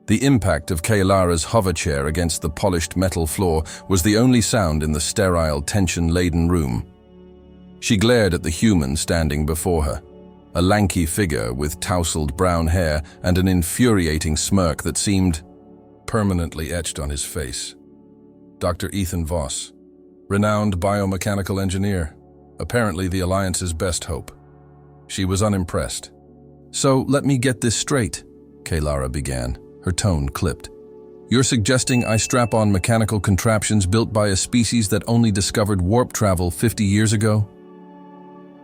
The impact of Kaylara's hoverchair against the polished metal floor was the only sound in the sterile, tension-laden room. She glared at the human standing before her, a lanky figure with tousled brown hair and an infuriating smirk that seemed permanently etched on his face. Dr. Ethan Voss, renowned biomechanical engineer, apparently the Alliance's best hope. She was unimpressed. "So let me get this straight," Kaylara began, her tone clipped. "You're suggesting I strap on mechanical contraptions built by a species that only discovered warp travel 50 years ago?"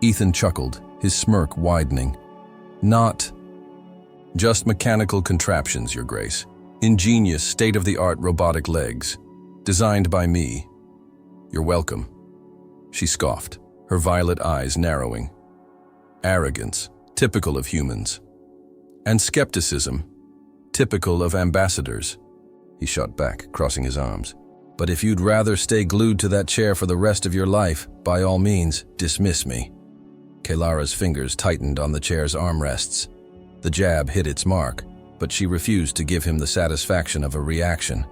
Ethan chuckled, his smirk widening. "Not just mechanical contraptions, Your Grace. Ingenious, state-of-the-art robotic legs, designed by me. You're welcome." She scoffed, her violet eyes narrowing. Arrogance, typical of humans. And skepticism, typical of ambassadors. He shot back, crossing his arms. "But if you'd rather stay glued to that chair for the rest of your life, by all means, dismiss me." Kaylara's fingers tightened on the chair's armrests. The jab hit its mark, but she refused to give him the satisfaction of a reaction.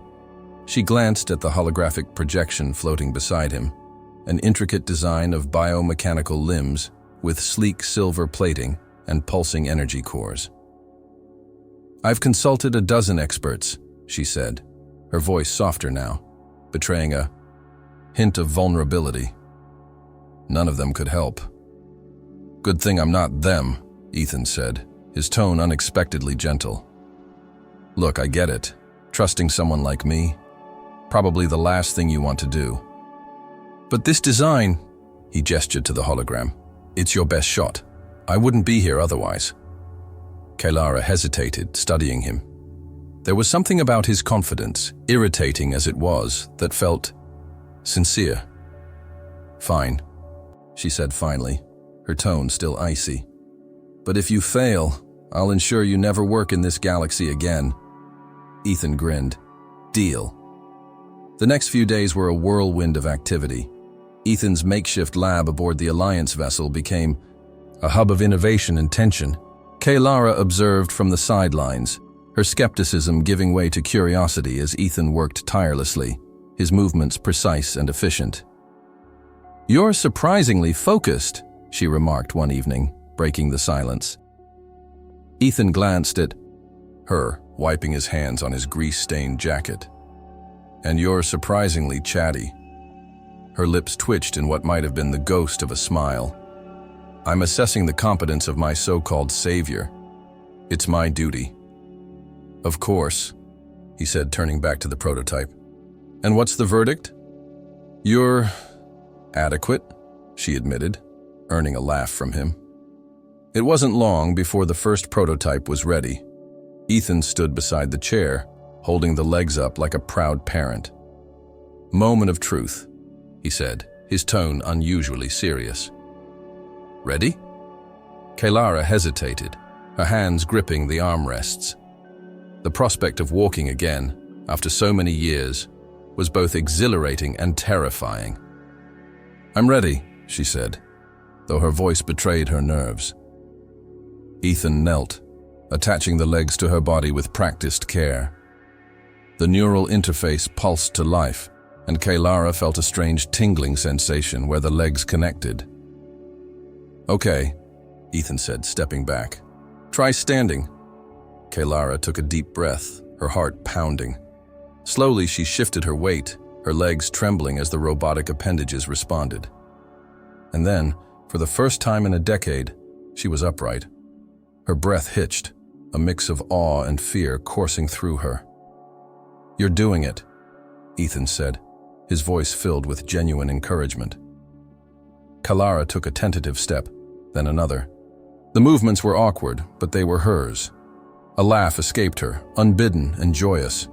She glanced at the holographic projection floating beside him, an intricate design of biomechanical limbs with sleek silver plating and pulsing energy cores. "I've consulted a dozen experts," she said, her voice softer now, betraying a hint of vulnerability. "None of them could help." "Good thing I'm not them," Ethan said, his tone unexpectedly gentle. "Look, I get it. Trusting someone like me, probably the last thing you want to do. But this design," he gestured to the hologram, "it's your best shot. I wouldn't be here otherwise." Kaylara hesitated, studying him. There was something about his confidence, irritating as it was, that felt sincere. "Fine," she said finally, her tone still icy. "But if you fail, I'll ensure you never work in this galaxy again." Ethan grinned. "Deal." The next few days were a whirlwind of activity. Ethan's makeshift lab aboard the Alliance vessel became a hub of innovation and tension. Kaylara observed from the sidelines, her skepticism giving way to curiosity as Ethan worked tirelessly, his movements precise and efficient. "You're surprisingly focused," she remarked one evening, breaking the silence. Ethan glanced at her, wiping his hands on his grease-stained jacket. "And you're surprisingly chatty." Her lips twitched in what might have been the ghost of a smile. "I'm assessing the competence of my so-called savior. It's my duty." "Of course," he said, turning back to the prototype. "And what's the verdict?" "You're adequate," she admitted, earning a laugh from him. It wasn't long before the first prototype was ready. Ethan stood beside the chair, holding the legs up like a proud parent. "Moment of truth," he said, his tone unusually serious. "Ready?" Kaylara hesitated, her hands gripping the armrests. The prospect of walking again, after so many years, was both exhilarating and terrifying. "I'm ready," she said, though her voice betrayed her nerves. Ethan knelt, attaching the legs to her body with practiced care. The neural interface pulsed to life, and Kaylara felt a strange tingling sensation where the legs connected. "Okay," Ethan said, stepping back. "Try standing." Kaylara took a deep breath, her heart pounding. Slowly she shifted her weight, her legs trembling as the robotic appendages responded. And then, for the first time in a decade, she was upright. Her breath hitched, a mix of awe and fear coursing through her. "You're doing it," Ethan said, his voice filled with genuine encouragement. Kaylara took a tentative step, then another. The movements were awkward, but they were hers. A laugh escaped her, unbidden and joyous.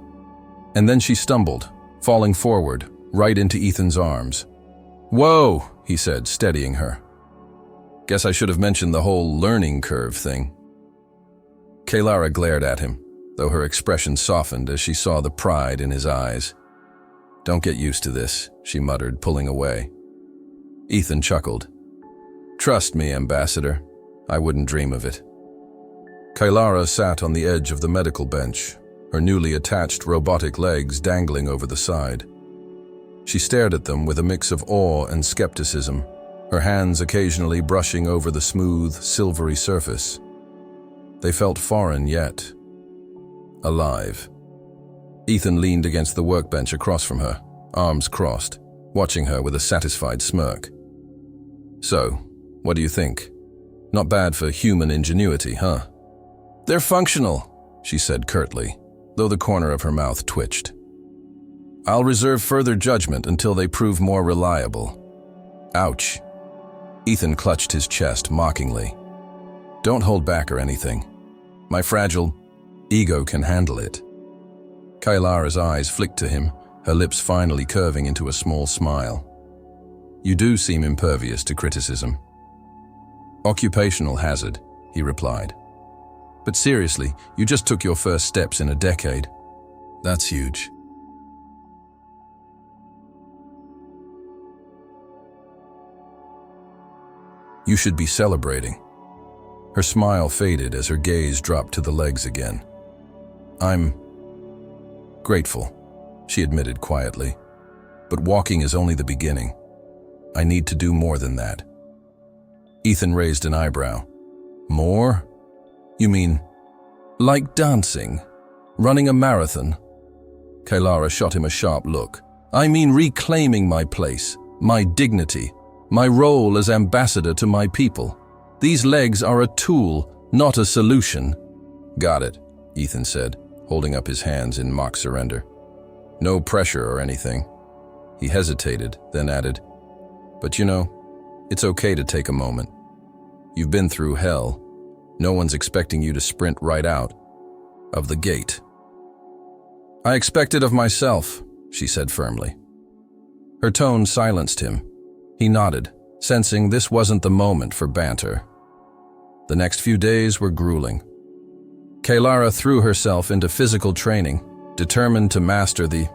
And then she stumbled, falling forward, right into Ethan's arms. "Whoa," he said, steadying her. "Guess I should have mentioned the whole learning curve thing." Kaylara glared at him, though her expression softened as she saw the pride in his eyes. "Don't get used to this," she muttered, pulling away. Ethan chuckled. "Trust me, Ambassador, I wouldn't dream of it." Kaylara sat on the edge of the medical bench, her newly attached robotic legs dangling over the side. She stared at them with a mix of awe and skepticism, her hands occasionally brushing over the smooth, silvery surface. They felt foreign yet alive. Ethan leaned against the workbench across from her, arms crossed, watching her with a satisfied smirk. "So, what do you think? Not bad for human ingenuity, huh?" "They're functional," she said curtly, though the corner of her mouth twitched. "I'll reserve further judgment until they prove more reliable." Ouch. Ethan clutched his chest mockingly. "Don't hold back or anything. My fragile ego can handle it." Kailara's eyes flicked to him, her lips finally curving into a small smile. "You do seem impervious to criticism." "Occupational hazard," he replied. "But seriously, you just took your first steps in a decade. That's huge." "You should be celebrating." Her smile faded as her gaze dropped to the legs again. "I'm grateful," she admitted quietly. "But walking is only the beginning. I need to do more than that." Ethan raised an eyebrow. "More? You mean, like dancing? Running a marathon?" Kailara shot him a sharp look. "I mean reclaiming my place, my dignity, my role as ambassador to my people. These legs are a tool, not a solution." "Got it," Ethan said, holding up his hands in mock surrender. "No pressure or anything." He hesitated, then added, "But you know, it's okay to take a moment. You've been through hell. No one's expecting you to sprint right out of the gate." "I expect it of myself," she said firmly. Her tone silenced him. He nodded, sensing this wasn't the moment for banter. The next few days were grueling. Kailara threw herself into physical training, determined to master the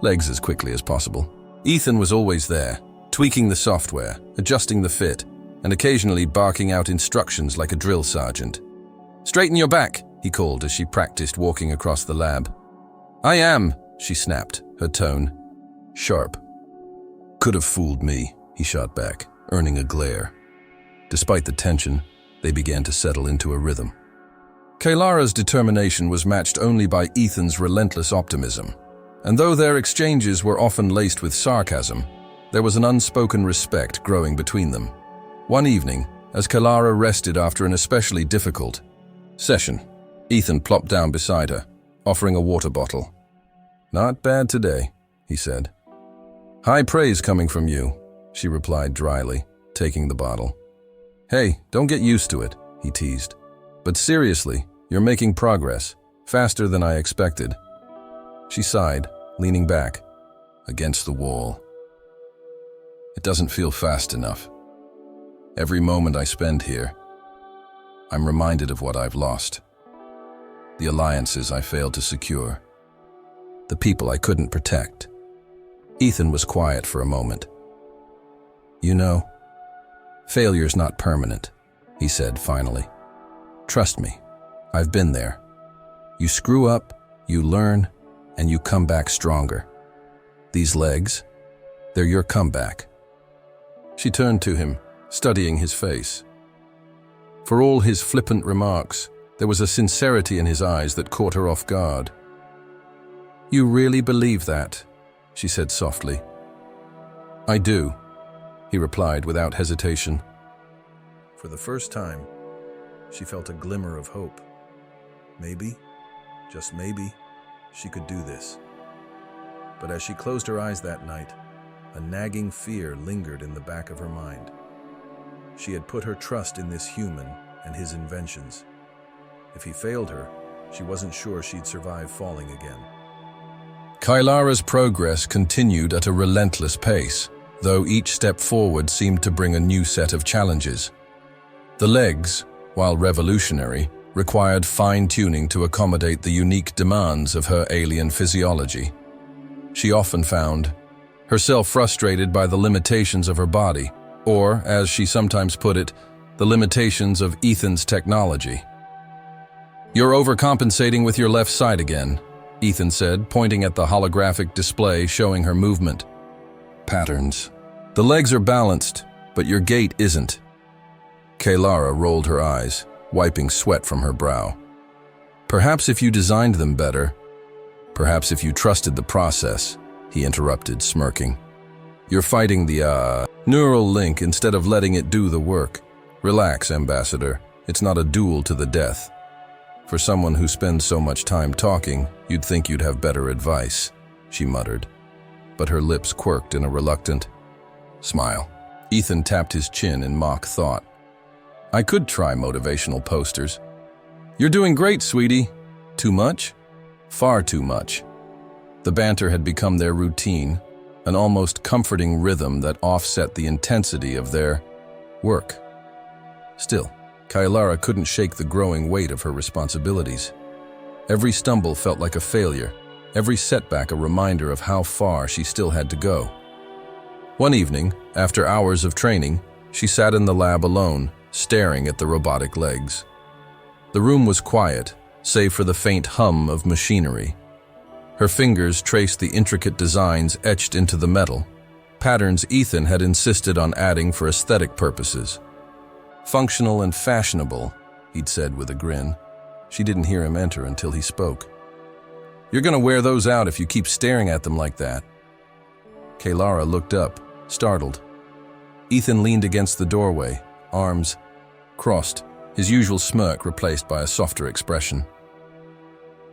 legs as quickly as possible. Ethan was always there, tweaking the software, adjusting the fit, and occasionally barking out instructions like a drill sergeant. "Straighten your back," he called as she practiced walking across the lab. "I am," she snapped, her tone sharp. "Could have fooled me," he shot back, earning a glare. Despite the tension, they began to settle into a rhythm. Kailara's determination was matched only by Ethan's relentless optimism, and though their exchanges were often laced with sarcasm, there was an unspoken respect growing between them. One evening, as Kailara rested after an especially difficult session, Ethan plopped down beside her, offering a water bottle. "Not bad today," he said. "High praise coming from you," she replied dryly, taking the bottle. "Hey, don't get used to it," he teased. "But seriously, you're making progress, faster than I expected." She sighed, leaning back against the wall. "It doesn't feel fast enough. Every moment I spend here, I'm reminded of what I've lost. The alliances I failed to secure. The people I couldn't protect." Ethan was quiet for a moment. "You know, failure's not permanent," he said finally. "Trust me, I've been there. You screw up, you learn, and you come back stronger. These legs, they're your comeback." She turned to him, studying his face. For all his flippant remarks, there was a sincerity in his eyes that caught her off guard. "You really believe that?" she said softly. "I do," he replied without hesitation. For the first time, she felt a glimmer of hope. Maybe, just maybe, she could do this. But as she closed her eyes that night, a nagging fear lingered in the back of her mind. She had put her trust in this human and his inventions. If he failed her, she wasn't sure she'd survive falling again. Kailara's progress continued at a relentless pace, though each step forward seemed to bring a new set of challenges. The legs, while revolutionary, required fine-tuning to accommodate the unique demands of her alien physiology. She often found herself frustrated by the limitations of her body, or, as she sometimes put it, the limitations of Ethan's technology. "You're overcompensating with your left side again," Ethan said, pointing at the holographic display showing her movement. Patterns. The legs are balanced, but your gait isn't. Kaylara rolled her eyes, wiping sweat from her brow. Perhaps if you designed them better, perhaps if you trusted the process, he interrupted, smirking. You're fighting the, neural link instead of letting it do the work. Relax, Ambassador. It's not a duel to the death. For someone who spends so much time talking, you'd think you'd have better advice, she muttered. But her lips quirked in a reluctant smile. Ethan tapped his chin in mock thought. I could try motivational posters. You're doing great, sweetie. Too much? Far too much. The banter had become their routine, an almost comforting rhythm that offset the intensity of their work. Still, Kaylara couldn't shake the growing weight of her responsibilities. Every stumble felt like a failure, every setback a reminder of how far she still had to go. One evening, after hours of training, she sat in the lab alone, staring at the robotic legs. The room was quiet, save for the faint hum of machinery. Her fingers traced the intricate designs etched into the metal, patterns Ethan had insisted on adding for aesthetic purposes. Functional and fashionable, he'd said with a grin. She didn't hear him enter until he spoke. You're gonna wear those out if you keep staring at them like that. Kaylara looked up, startled. Ethan leaned against the doorway, arms crossed, his usual smirk replaced by a softer expression.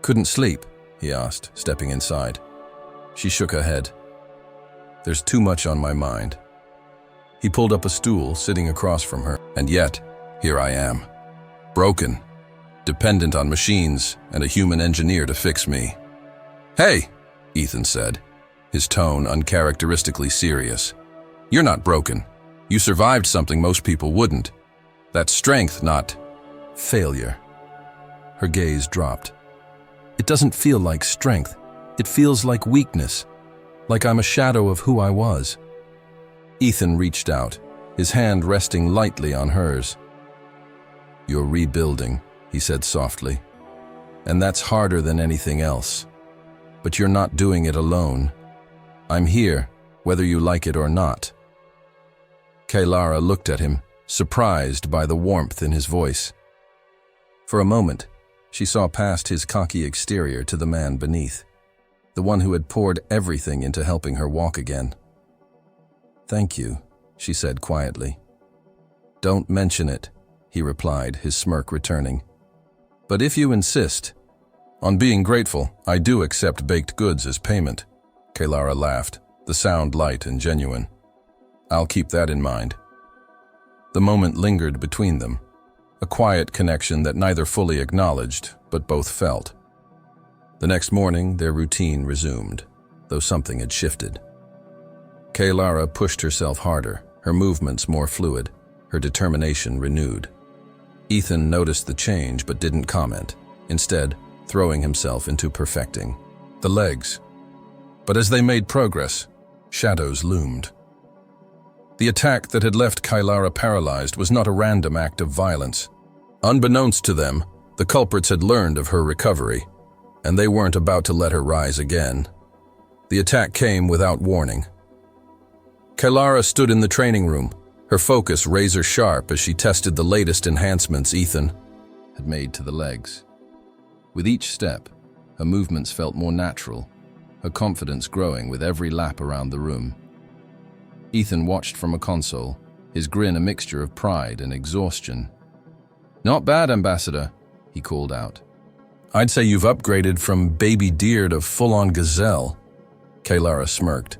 Couldn't sleep? He asked, stepping inside. She shook her head. There's too much on my mind. He pulled up a stool, sitting across from her, and yet, here I am. Broken, dependent on machines and a human engineer to fix me. Hey, Ethan said, his tone uncharacteristically serious. You're not broken. You survived something most people wouldn't. That's strength, not failure. Her gaze dropped. It doesn't feel like strength. It feels like weakness, like I'm a shadow of who I was. Ethan reached out, his hand resting lightly on hers. You're rebuilding, he said softly. And that's harder than anything else. But you're not doing it alone. I'm here, whether you like it or not. Kaylara looked at him, surprised by the warmth in his voice. For a moment, she saw past his cocky exterior to the man beneath, the one who had poured everything into helping her walk again. Thank you, she said quietly. Don't mention it, he replied, his smirk returning. But if you insist. On being grateful, I do accept baked goods as payment. Kaylara laughed, the sound light and genuine. I'll keep that in mind. The moment lingered between them, a quiet connection that neither fully acknowledged, but both felt. The next morning, their routine resumed, though something had shifted. Kaylara pushed herself harder, her movements more fluid, her determination renewed. Ethan noticed the change but didn't comment, instead throwing himself into perfecting the legs. But as they made progress, shadows loomed. The attack that had left Kaylara paralyzed was not a random act of violence. Unbeknownst to them, the culprits had learned of her recovery, and they weren't about to let her rise again. The attack came without warning. Kaylara stood in the training room, her focus razor-sharp as she tested the latest enhancements Ethan had made to the legs. With each step, her movements felt more natural, her confidence growing with every lap around the room. Ethan watched from a console, his grin a mixture of pride and exhaustion. Not bad, Ambassador, he called out. I'd say you've upgraded from baby deer to full-on gazelle. Kaylara smirked.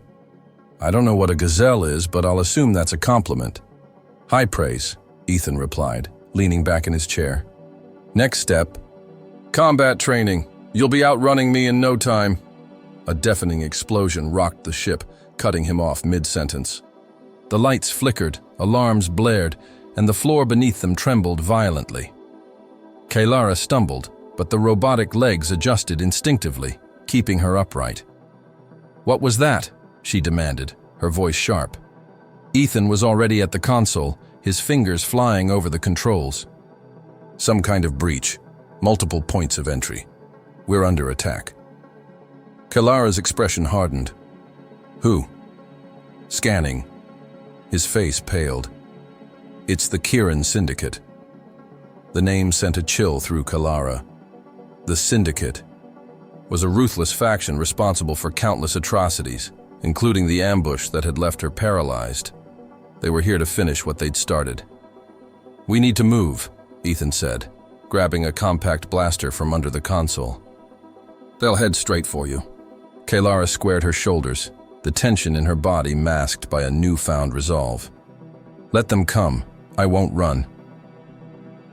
I don't know what a gazelle is, but I'll assume that's a compliment. High praise, Ethan replied, leaning back in his chair. Next step, combat training. You'll be outrunning me in no time. A deafening explosion rocked the ship, cutting him off mid-sentence. The lights flickered, alarms blared, and the floor beneath them trembled violently. Kaylara stumbled, but the robotic legs adjusted instinctively, keeping her upright. What was that? She demanded, her voice sharp. Ethan was already at the console, his fingers flying over the controls. Some kind of breach, multiple points of entry. We're under attack. Kalara's expression hardened. Who? Scanning. His face paled. It's the Kiran Syndicate. The name sent a chill through Kalara. The Syndicate was a ruthless faction responsible for countless atrocities, including the ambush that had left her paralyzed. They were here to finish what they'd started. We need to move, Ethan said, grabbing a compact blaster from under the console. They'll head straight for you. Kalara squared her shoulders, the tension in her body masked by a newfound resolve. Let them come. I won't run.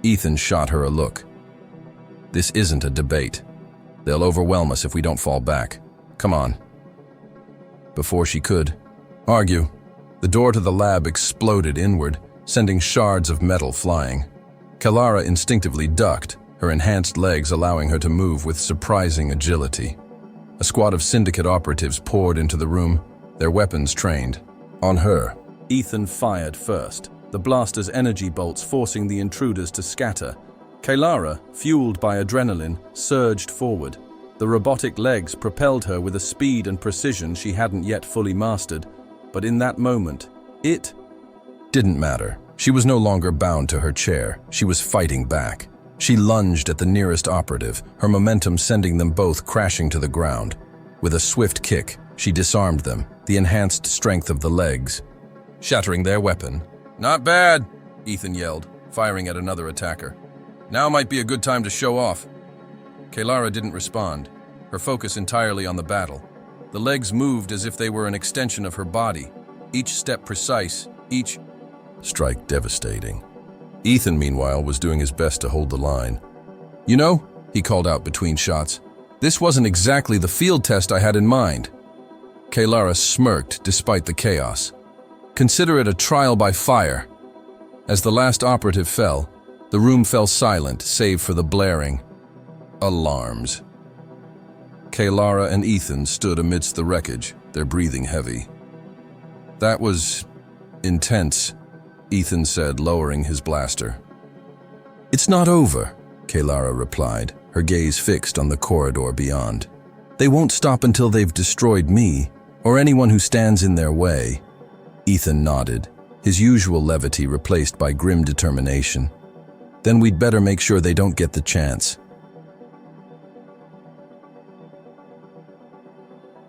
Ethan shot her a look. This isn't a debate. They'll overwhelm us if we don't fall back. Come on. Before she could argue, the door to the lab exploded inward, sending shards of metal flying. Kalara instinctively ducked, her enhanced legs allowing her to move with surprising agility. A squad of Syndicate operatives poured into the room, their weapons trained. On her, Ethan fired first, the blaster's energy bolts forcing the intruders to scatter. Kalara, fueled by adrenaline, surged forward. The robotic legs propelled her with a speed and precision she hadn't yet fully mastered. But in that moment, it didn't matter. She was no longer bound to her chair. She was fighting back. She lunged at the nearest operative, her momentum sending them both crashing to the ground. With a swift kick, she disarmed them, the enhanced strength of the legs, shattering their weapon. Not bad, Ethan yelled, firing at another attacker. Now might be a good time to show off. Kalara didn't respond, her focus entirely on the battle. The legs moved as if they were an extension of her body, each step precise, each strike devastating. Ethan, meanwhile, was doing his best to hold the line. You know, he called out between shots, this wasn't exactly the field test I had in mind. Kalara smirked despite the chaos. Consider it a trial by fire. As the last operative fell, the room fell silent save for the blaring alarms. Kalara and Ethan stood amidst the wreckage, their breathing heavy. That was intense, Ethan said, lowering his blaster. It's not over, Kalara replied, her gaze fixed on the corridor beyond. They won't stop until they've destroyed me, or anyone who stands in their way. Ethan nodded, his usual levity replaced by grim determination. Then we'd better make sure they don't get the chance.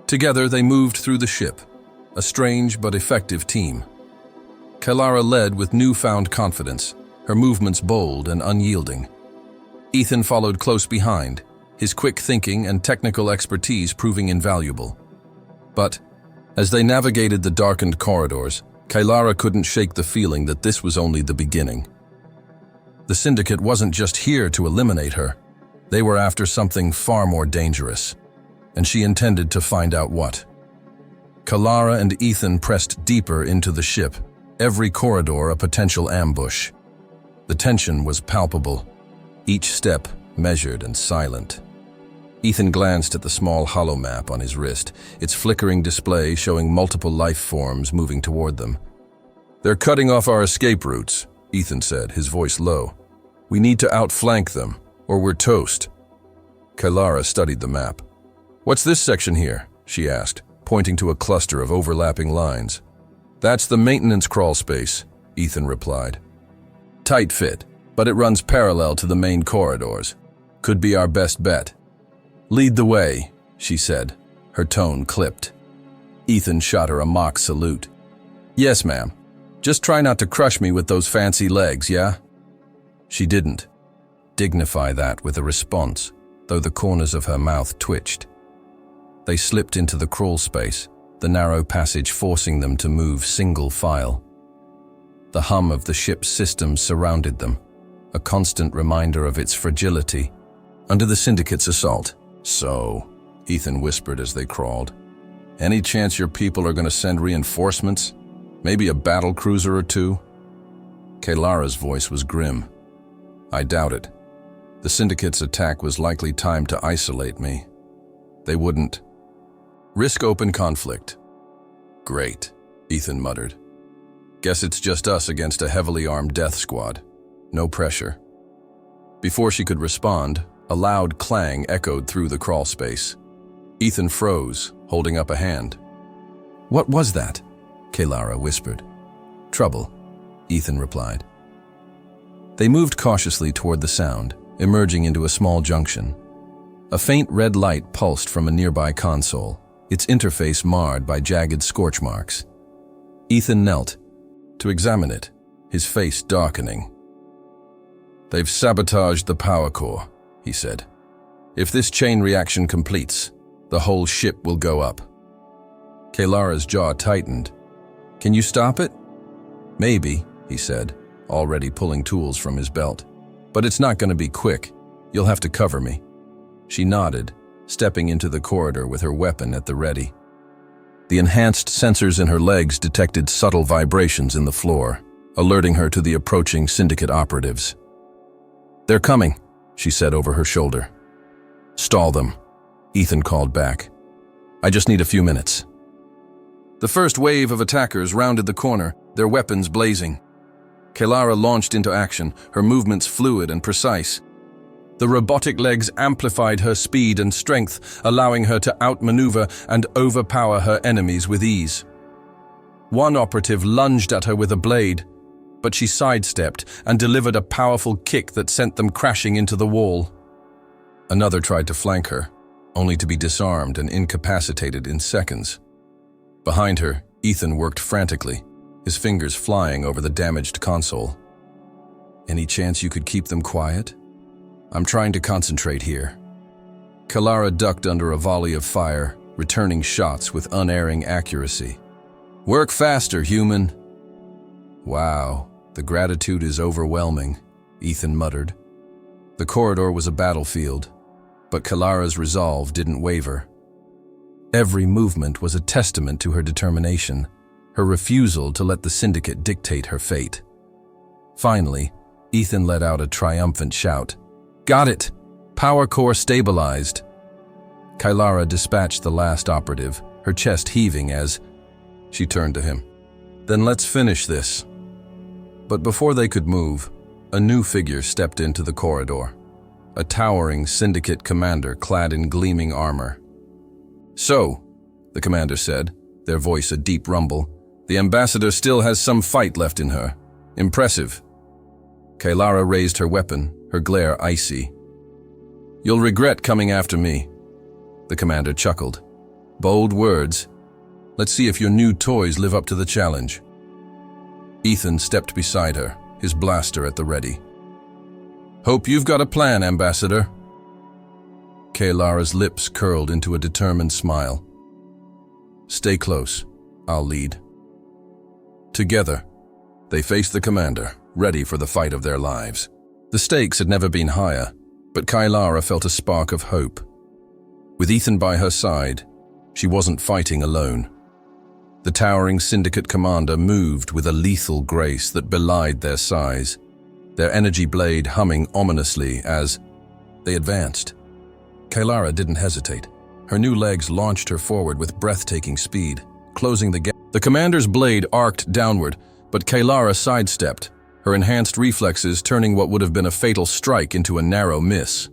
Together they moved through the ship, a strange but effective team. Kalara led with newfound confidence, her movements bold and unyielding. Ethan followed close behind, his quick thinking and technical expertise proving invaluable. But as they navigated the darkened corridors, Kalara couldn't shake the feeling that this was only the beginning. The Syndicate wasn't just here to eliminate her. They were after something far more dangerous, and she intended to find out what. Kalara and Ethan pressed deeper into the ship, every corridor a potential ambush. The tension was palpable, each step measured and silent. Ethan glanced at the small holomap on his wrist, its flickering display showing multiple life forms moving toward them. They're cutting off our escape routes, Ethan said, his voice low. We need to outflank them, or we're toast. Kalara studied the map. What's this section here? She asked, pointing to a cluster of overlapping lines. That's the maintenance crawl space, Ethan replied. Tight fit, but it runs parallel to the main corridors. Could be our best bet. Lead the way, she said, her tone clipped. Ethan shot her a mock salute. Yes, ma'am. Just try not to crush me with those fancy legs, yeah? She didn't dignify that with a response, though the corners of her mouth twitched. They slipped into the crawl space, the narrow passage forcing them to move single file. The hum of the ship's systems surrounded them, a constant reminder of its fragility under the Syndicate's assault. So, Ethan whispered as they crawled, any chance your people are going to send reinforcements? Maybe a battle cruiser or two? Kalara's voice was grim. I doubt it. The Syndicate's attack was likely timed to isolate me. They wouldn't risk open conflict. Great, Ethan muttered. Guess it's just us against a heavily armed death squad. No pressure. Before she could respond, a loud clang echoed through the crawl space. Ethan froze, holding up a hand. "What was that?" Kaylara whispered. "Trouble," Ethan replied. They moved cautiously toward the sound, emerging into a small junction. A faint red light pulsed from a nearby console, its interface marred by jagged scorch marks. Ethan knelt to examine it, his face darkening. "They've sabotaged the power core," he said. "If this chain reaction completes, the whole ship will go up." Kaylara's jaw tightened. "Can you stop it?" "Maybe," he said, already pulling tools from his belt. "But it's not going to be quick. You'll have to cover me." She nodded, stepping into the corridor with her weapon at the ready. The enhanced sensors in her legs detected subtle vibrations in the floor, alerting her to the approaching Syndicate operatives. "They're coming," she said over her shoulder. "Stall them," Ethan called back. "I just need a few minutes." The first wave of attackers rounded the corner, their weapons blazing. Kaylara launched into action, her movements fluid and precise. The robotic legs amplified her speed and strength, allowing her to outmaneuver and overpower her enemies with ease. One operative lunged at her with a blade, but she sidestepped and delivered a powerful kick that sent them crashing into the wall. Another tried to flank her, only to be disarmed and incapacitated in seconds. Behind her, Ethan worked frantically, his fingers flying over the damaged console. "Any chance you could keep them quiet? I'm trying to concentrate here." Kaylara ducked under a volley of fire, returning shots with unerring accuracy. "Work faster, human." "Wow, the gratitude is overwhelming," Ethan muttered. The corridor was a battlefield, but Kaylara's resolve didn't waver. Every movement was a testament to her determination, her refusal to let the Syndicate dictate her fate. Finally, Ethan let out a triumphant shout. "Got it! Power core stabilized!" Kaylara dispatched the last operative, her chest heaving as she turned to him. "Then let's finish this." But before they could move, a new figure stepped into the corridor, a towering Syndicate commander clad in gleaming armor. "So," the commander said, their voice a deep rumble, "the ambassador still has some fight left in her. Impressive." Kaylara raised her weapon, her glare icy. "You'll regret coming after me." The commander chuckled. "Bold words. Let's see if your new toys live up to the challenge." Ethan stepped beside her, his blaster at the ready. "Hope you've got a plan, Ambassador." Kaylara's lips curled into a determined smile. "Stay close. I'll lead." Together, they faced the commander, ready for the fight of their lives. The stakes had never been higher, but Kaylara felt a spark of hope. With Ethan by her side, she wasn't fighting alone. The towering Syndicate commander moved with a lethal grace that belied their size, their energy blade humming ominously as they advanced. Kaylara didn't hesitate. Her new legs launched her forward with breathtaking speed, closing the gap. The commander's blade arced downward, but Kaylara sidestepped, her enhanced reflexes turning what would have been a fatal strike into a narrow miss.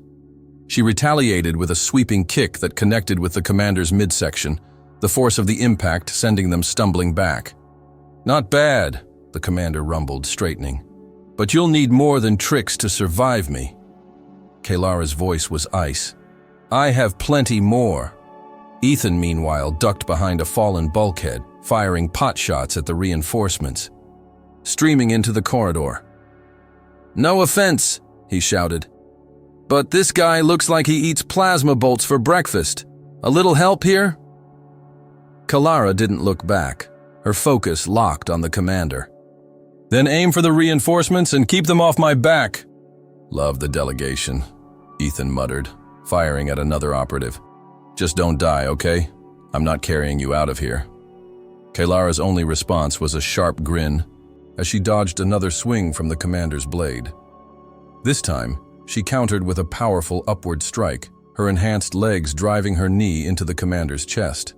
She retaliated with a sweeping kick that connected with the commander's midsection, the force of the impact sending them stumbling back. "Not bad," the commander rumbled, straightening. "But you'll need more than tricks to survive me." Kaylara's voice was ice. "I have plenty more." Ethan, meanwhile, ducked behind a fallen bulkhead, firing pot shots at the reinforcements, streaming into the corridor. "No offense," he shouted, "but this guy looks like he eats plasma bolts for breakfast. A little help here?" Kaylara didn't look back, her focus locked on the commander. "Then aim for the reinforcements and keep them off my back." "Love the delegation," Ethan muttered, firing at another operative. "Just don't die, okay? I'm not carrying you out of here." Kaylara's only response was a sharp grin as she dodged another swing from the commander's blade. This time, she countered with a powerful upward strike, her enhanced legs driving her knee into the commander's chest.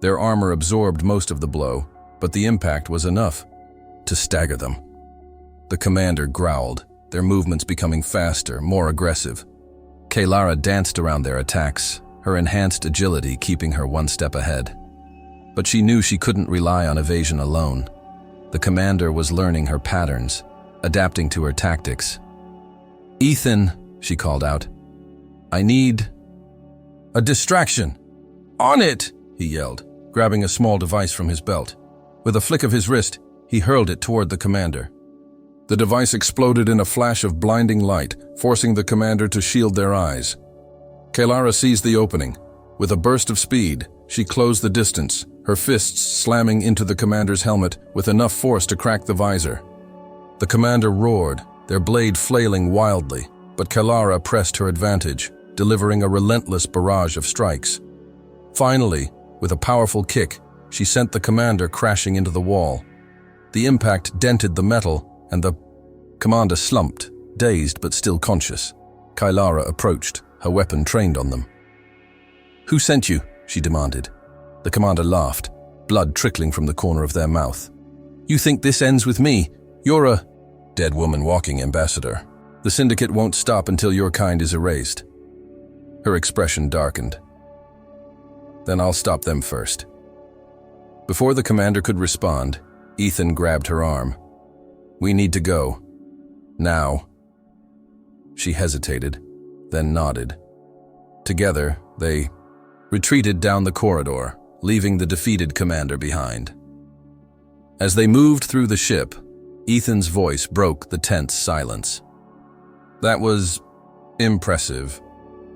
Their armor absorbed most of the blow, but the impact was enough to stagger them. The commander growled, their movements becoming faster, more aggressive. Kaylara danced around their attacks, her enhanced agility keeping her one step ahead. But she knew she couldn't rely on evasion alone. The commander was learning her patterns, adapting to her tactics. "Ethan," she called out, "I need a distraction." "On it!" he yelled, grabbing a small device from his belt. With a flick of his wrist, he hurled it toward the commander. The device exploded in a flash of blinding light, forcing the commander to shield their eyes. Kaylara seized the opening. With a burst of speed, she closed the distance, her fists slamming into the commander's helmet with enough force to crack the visor. The commander roared, their blade flailing wildly, but Kaylara pressed her advantage, delivering a relentless barrage of strikes. Finally, with a powerful kick, she sent the commander crashing into the wall. The impact dented the metal, and the commander slumped, dazed but still conscious. Kaylara approached, her weapon trained on them. "Who sent you?" she demanded. The commander laughed, blood trickling from the corner of their mouth. "You think this ends with me? You're a dead woman walking, Ambassador. The Syndicate won't stop until your kind is erased." Her expression darkened. "Then I'll stop them first." Before the commander could respond, Ethan grabbed her arm. "We need to go. Now." She hesitated, then nodded. Together, they retreated down the corridor, leaving the defeated commander behind. As they moved through the ship, Ethan's voice broke the tense silence. "That was impressive.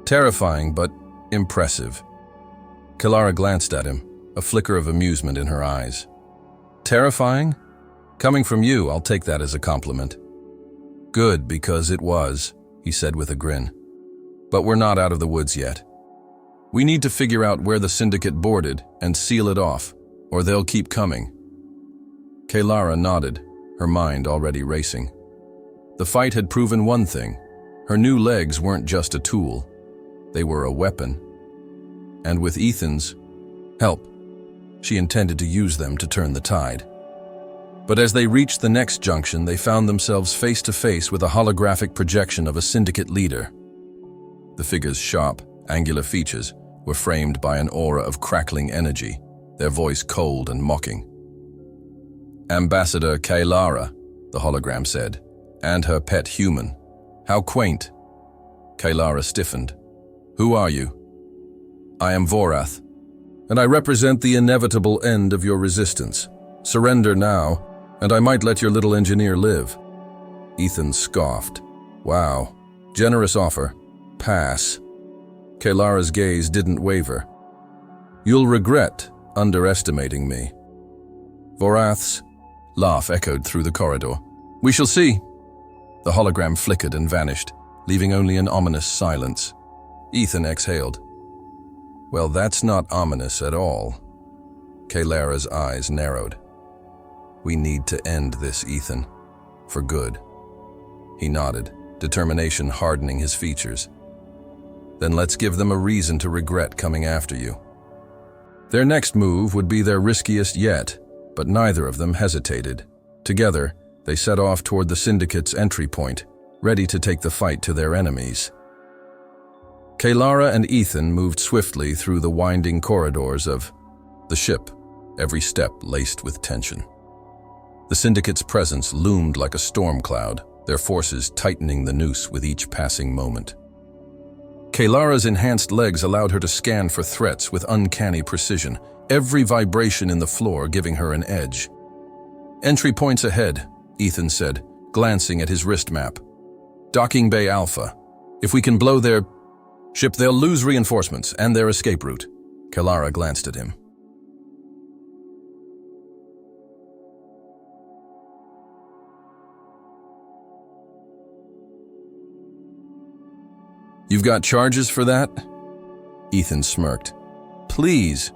Terrifying, but impressive." Kaylara glanced at him, a flicker of amusement in her eyes. "Terrifying? Coming from you, I'll take that as a compliment." "Good, because it was," he said with a grin. "But we're not out of the woods yet. We need to figure out where the Syndicate boarded and seal it off, or they'll keep coming." Kaylara nodded, her mind already racing. The fight had proven one thing. Her new legs weren't just a tool. They were a weapon. And with Ethan's help, she intended to use them to turn the tide. But as they reached the next junction, they found themselves face to face with a holographic projection of a Syndicate leader. The figure's sharp, angular features were framed by an aura of crackling energy, their voice cold and mocking. "Ambassador Kaylara," the hologram said, "and her pet human. How quaint." Kaylara stiffened. "Who are you?" "I am Vorath, and I represent the inevitable end of your resistance. Surrender now, and I might let your little engineer live." Ethan scoffed. "Wow, generous offer. Pass." Kaylara's gaze didn't waver. "You'll regret underestimating me." Vorath's laugh echoed through the corridor. "We shall see." The hologram flickered and vanished, leaving only an ominous silence. Ethan exhaled. "Well, that's not ominous at all." Kaylara's eyes narrowed. "We need to end this, Ethan. For good." He nodded, determination hardening his features. "Then let's give them a reason to regret coming after you." Their next move would be their riskiest yet, but neither of them hesitated. Together, they set off toward the Syndicate's entry point, ready to take the fight to their enemies. Kaylara and Ethan moved swiftly through the winding corridors of the ship, every step laced with tension. The Syndicate's presence loomed like a storm cloud, their forces tightening the noose with each passing moment. Kaylara's enhanced legs allowed her to scan for threats with uncanny precision, every vibration in the floor giving her an edge. "Entry points ahead," Ethan said, glancing at his wrist map. "Docking Bay Alpha. If we can blow their ship, they'll lose reinforcements and their escape route." Kaylara glanced at him. "You've got charges for that?" Ethan smirked. "Please,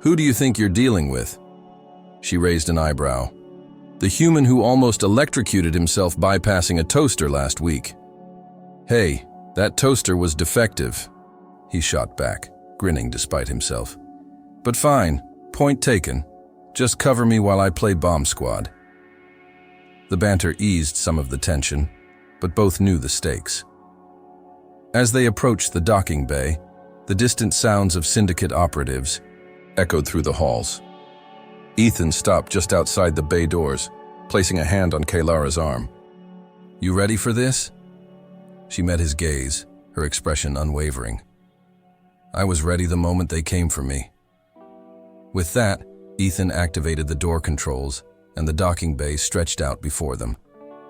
who do you think you're dealing with?" She raised an eyebrow. "The human who almost electrocuted himself bypassing a toaster last week." "Hey, that toaster was defective," he shot back, grinning despite himself. "But fine, point taken. Just cover me while I play bomb squad." The banter eased some of the tension, but both knew the stakes. As they approached the docking bay, The distant sounds of Syndicate operatives echoed through the halls. Ethan stopped just outside the bay doors, placing a hand on Kaylara's arm. "You ready for this?" She met his gaze, her expression unwavering. "I was ready the moment they came for me." With that, Ethan activated the door controls, and the docking bay stretched out before them,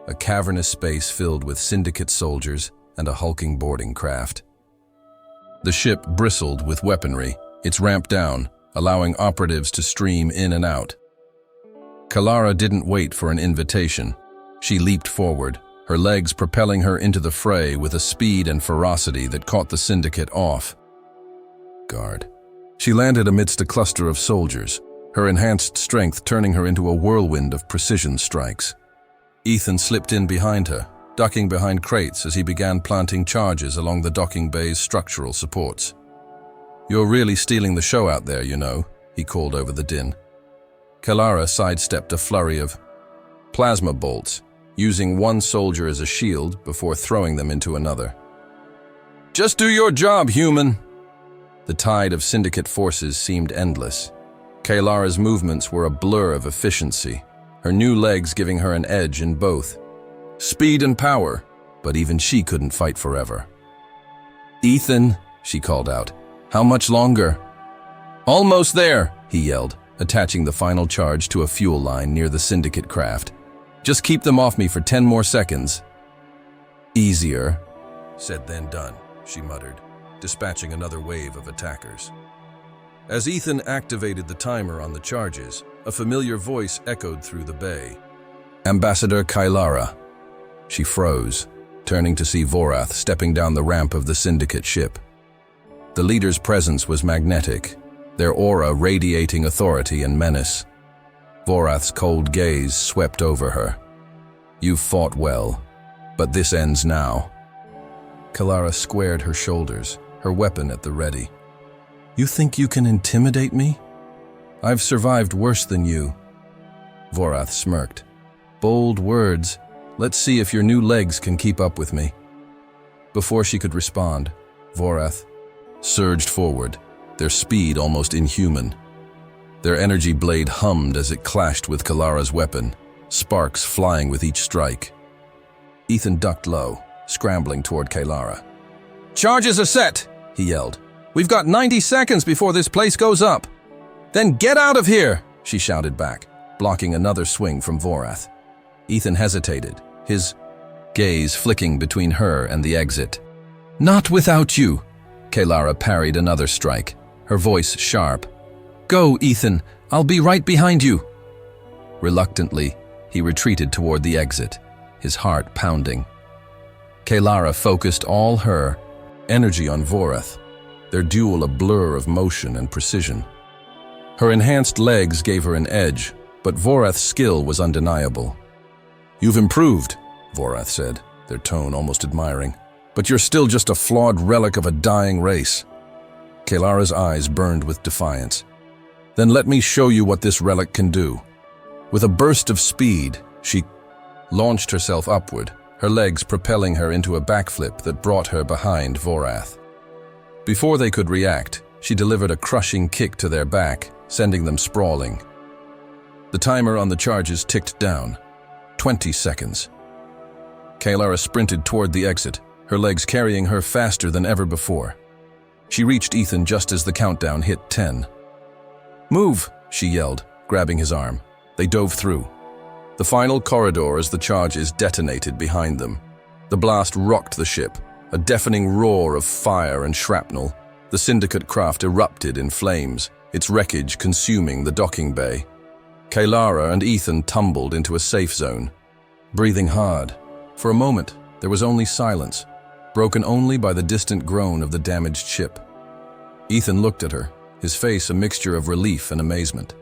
a cavernous space filled with Syndicate soldiers and a hulking boarding craft. The ship bristled with weaponry, its ramp down, allowing operatives to stream in and out. Kaylara didn't wait for an invitation. She leaped forward, her legs propelling her into the fray with a speed and ferocity that caught the Syndicate off guard. She landed amidst a cluster of soldiers, her enhanced strength turning her into a whirlwind of precision strikes. Ethan slipped in behind her, ducking behind crates as he began planting charges along the docking bay's structural supports. "You're really stealing the show out there, you know," he called over the din. Kaylara sidestepped a flurry of plasma bolts, using one soldier as a shield before throwing them into another. "Just do your job, human!" The tide of Syndicate forces seemed endless. Kaylara's movements were a blur of efficiency, her new legs giving her an edge in both speed and power, but even she couldn't fight forever. "Ethan," she called out, "how much longer?" "Almost there," he yelled, attaching the final charge to a fuel line near the Syndicate craft. "Just keep them off me for 10 more seconds." "Easier," said then done, she muttered, dispatching another wave of attackers. As Ethan activated the timer on the charges, a familiar voice echoed through the bay. "Ambassador Kaylara." She froze, turning to see Vorath stepping down the ramp of the Syndicate ship. The leader's presence was magnetic, their aura radiating authority and menace. Vorath's cold gaze swept over her. "You've fought well, but this ends now." Kaylara squared her shoulders, her weapon at the ready. "You think you can intimidate me? I've survived worse than you." Vorath smirked. "Bold words. Let's see if your new legs can keep up with me." Before she could respond, Vorath surged forward, their speed almost inhuman. Their energy blade hummed as it clashed with Kaylara's weapon, sparks flying with each strike. Ethan ducked low, scrambling toward Kaylara. "Charges are set," he yelled. "We've got 90 seconds before this place goes up." "Then get out of here," she shouted back, blocking another swing from Vorath. Ethan hesitated, his gaze flicking between her and the exit. "Not without you," Kaylara parried another strike, her voice sharp. "Go, Ethan, I'll be right behind you." Reluctantly, he retreated toward the exit, his heart pounding. Kaylara focused all her energy on Vorath, their duel a blur of motion and precision. Her enhanced legs gave her an edge, but Vorath's skill was undeniable. "You've improved," Vorath said, their tone almost admiring, "but you're still just a flawed relic of a dying race." Kaylara's eyes burned with defiance. "Then let me show you what this relic can do." With a burst of speed, she launched herself upward, her legs propelling her into a backflip that brought her behind Vorath. Before they could react, she delivered a crushing kick to their back, sending them sprawling. The timer on the charges ticked down. 20 seconds. Kaylara sprinted toward the exit, her legs carrying her faster than ever before. She reached Ethan just as the countdown hit 10. "Move," she yelled, grabbing his arm. They dove through. The final corridor as the charges detonated behind them. The blast rocked the ship, a deafening roar of fire and shrapnel. The Syndicate craft erupted in flames, its wreckage consuming the docking bay. Kaylara and Ethan tumbled into a safe zone, breathing hard. For a moment, there was only silence, broken only by the distant groan of the damaged ship. Ethan looked at her, his face a mixture of relief and amazement.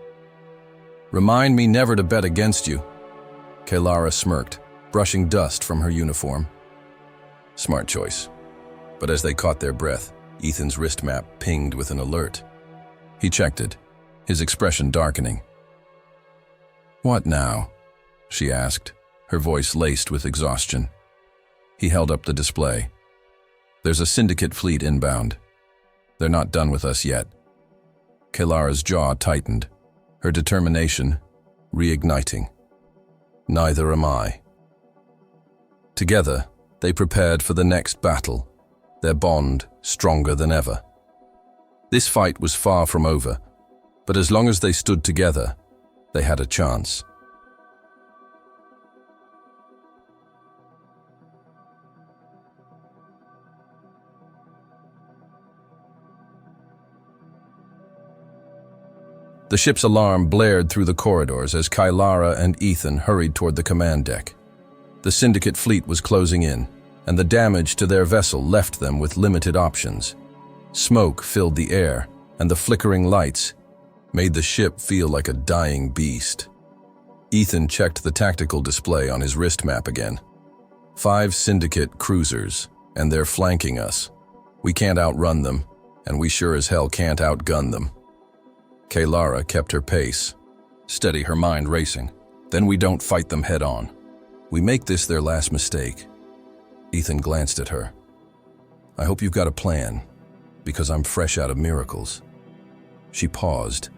"Remind me never to bet against you." Kaylara smirked, brushing dust from her uniform. Smart choice. But as they caught their breath, Ethan's wrist map pinged with an alert. He checked it, his expression darkening. "What now?" she asked, her voice laced with exhaustion. He held up the display. "There's a Syndicate fleet inbound." They're not done with us yet. Kalara's jaw tightened, her determination reigniting. Neither am I. Together, they prepared for the next battle, their bond stronger than ever. This fight was far from over, but as long as they stood together, they had a chance. The ship's alarm blared through the corridors as Kalara and Ethan hurried toward the command deck. The Syndicate fleet was closing in, and the damage to their vessel left them with limited options. Smoke filled the air, and the flickering lights made the ship feel like a dying beast. Ethan checked the tactical display on his wrist map again. 5 Syndicate cruisers, and they're flanking us. We can't outrun them, and we sure as hell can't outgun them. Kalara kept her pace, steady, her mind racing. Then we don't fight them head on. We make this their last mistake. Ethan glanced at her. I hope you've got a plan, because I'm fresh out of miracles. She paused,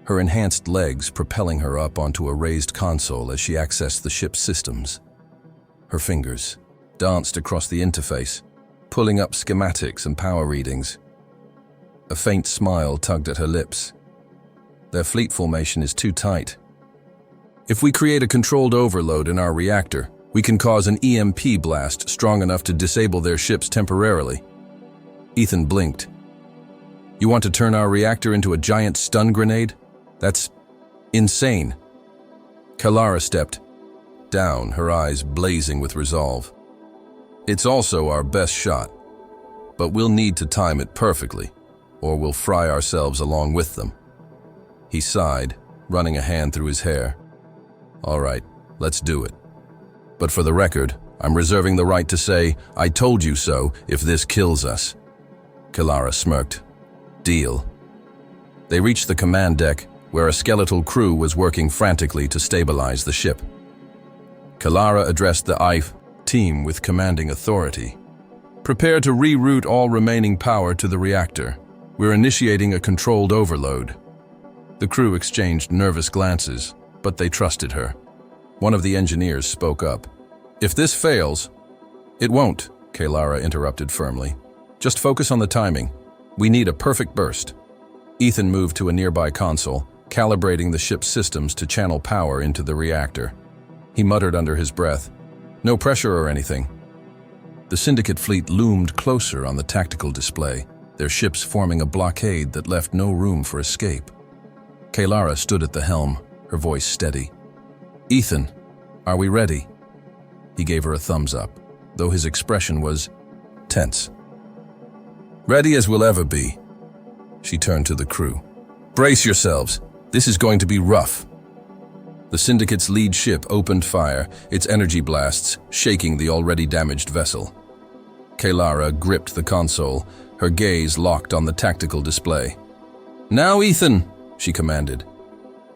her enhanced legs propelling her up onto a raised console as she accessed the ship's systems. Her fingers danced across the interface, pulling up schematics and power readings. A faint smile tugged at her lips. Their fleet formation is too tight. If we create a controlled overload in our reactor, we can cause an EMP blast strong enough to disable their ships temporarily. Ethan blinked. You want to turn our reactor into a giant stun grenade? That's insane. Kalara stepped down, her eyes blazing with resolve. It's also our best shot, but we'll need to time it perfectly, or we'll fry ourselves along with them. He sighed, running a hand through his hair. All right, let's do it. But for the record, I'm reserving the right to say, I told you so if this kills us. Kalara smirked. Deal. They reached the command deck, where a skeletal crew was working frantically to stabilize the ship. Kalara addressed the IFE team with commanding authority. Prepare to reroute all remaining power to the reactor. We're initiating a controlled overload. The crew exchanged nervous glances, but they trusted her. One of the engineers spoke up. If this fails— It won't, Kalara interrupted firmly. Just focus on the timing. We need a perfect burst. Ethan moved to a nearby console, calibrating the ship's systems to channel power into the reactor. He muttered under his breath, No pressure or anything. The Syndicate fleet loomed closer on the tactical display, their ships forming a blockade that left no room for escape. Kalara stood at the helm, her voice steady. Ethan, are we ready? He gave her a thumbs up, though his expression was tense. Ready as we'll ever be. She turned to the crew. Brace yourselves. This is going to be rough. The Syndicate's lead ship opened fire, its energy blasts shaking the already damaged vessel. Kalara gripped the console, her gaze locked on the tactical display. Now, Ethan, she commanded.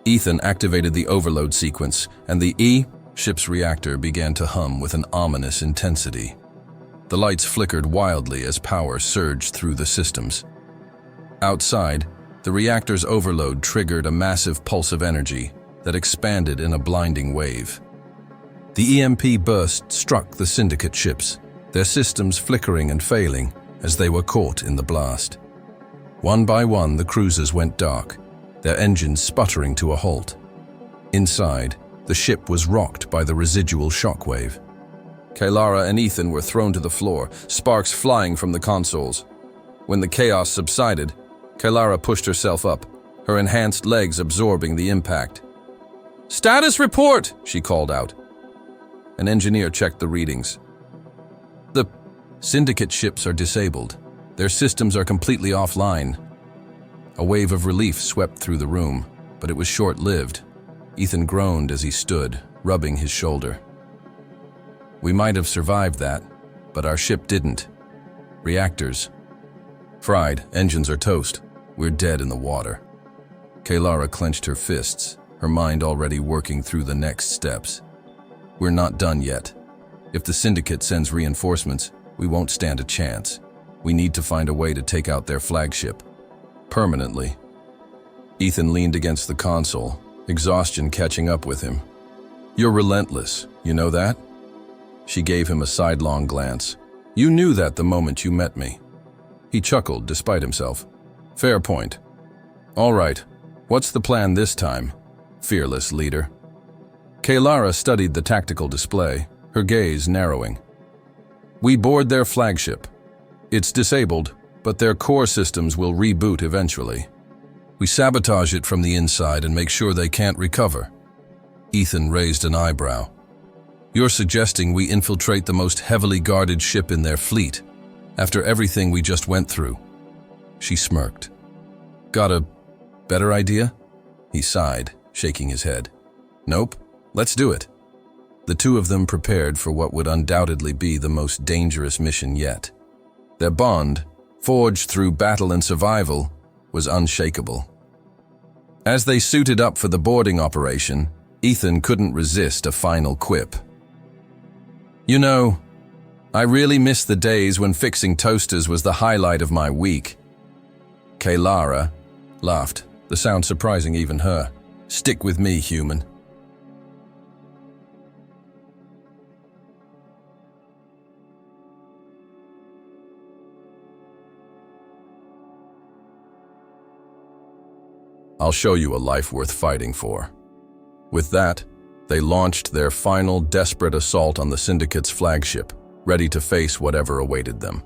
Ethan activated the overload sequence, and the ship's reactor began to hum with an ominous intensity. The lights flickered wildly as power surged through the systems. Outside, the reactor's overload triggered a massive pulse of energy that expanded in a blinding wave. The EMP burst struck the Syndicate ships, their systems flickering and failing as they were caught in the blast. One by one, the cruisers went dark, their engines sputtering to a halt. Inside, the ship was rocked by the residual shockwave. Kalara and Ethan were thrown to the floor, sparks flying from the consoles. When the chaos subsided, Kalara pushed herself up, her enhanced legs absorbing the impact. Status report, she called out. An engineer checked the readings. The Syndicate ships are disabled. Their systems are completely offline. A wave of relief swept through the room, but it was short-lived. Ethan groaned as he stood, rubbing his shoulder. We might have survived that, but our ship didn't. Reactors fried, engines are toast. We're dead in the water. Kalara clenched her fists, her mind already working through the next steps. We're not done yet. If the Syndicate sends reinforcements, we won't stand a chance. We need to find a way to take out their flagship. Permanently. Ethan leaned against the console, exhaustion catching up with him. You're relentless, you know that? She gave him a sidelong glance. You knew that the moment you met me. He chuckled despite himself. Fair point. All right, what's the plan this time, fearless leader? Kaylara studied the tactical display, her gaze narrowing. We board their flagship. It's disabled, but their core systems will reboot eventually. We sabotage it from the inside and make sure they can't recover. Ethan raised an eyebrow. You're suggesting we infiltrate the most heavily guarded ship in their fleet, after everything we just went through? She smirked. Got a better idea? He sighed, shaking his head. Nope, let's do it. The two of them prepared for what would undoubtedly be the most dangerous mission yet. Their bond, forged through battle and survival, was unshakable. As they suited up for the boarding operation, Ethan couldn't resist a final quip. You know, I really miss the days when fixing toasters was the highlight of my week. Kaylara laughed, the sound surprising even her. Stick with me, human. I'll show you a life worth fighting for. With that, they launched their final desperate assault on the Syndicate's flagship, ready to face whatever awaited them.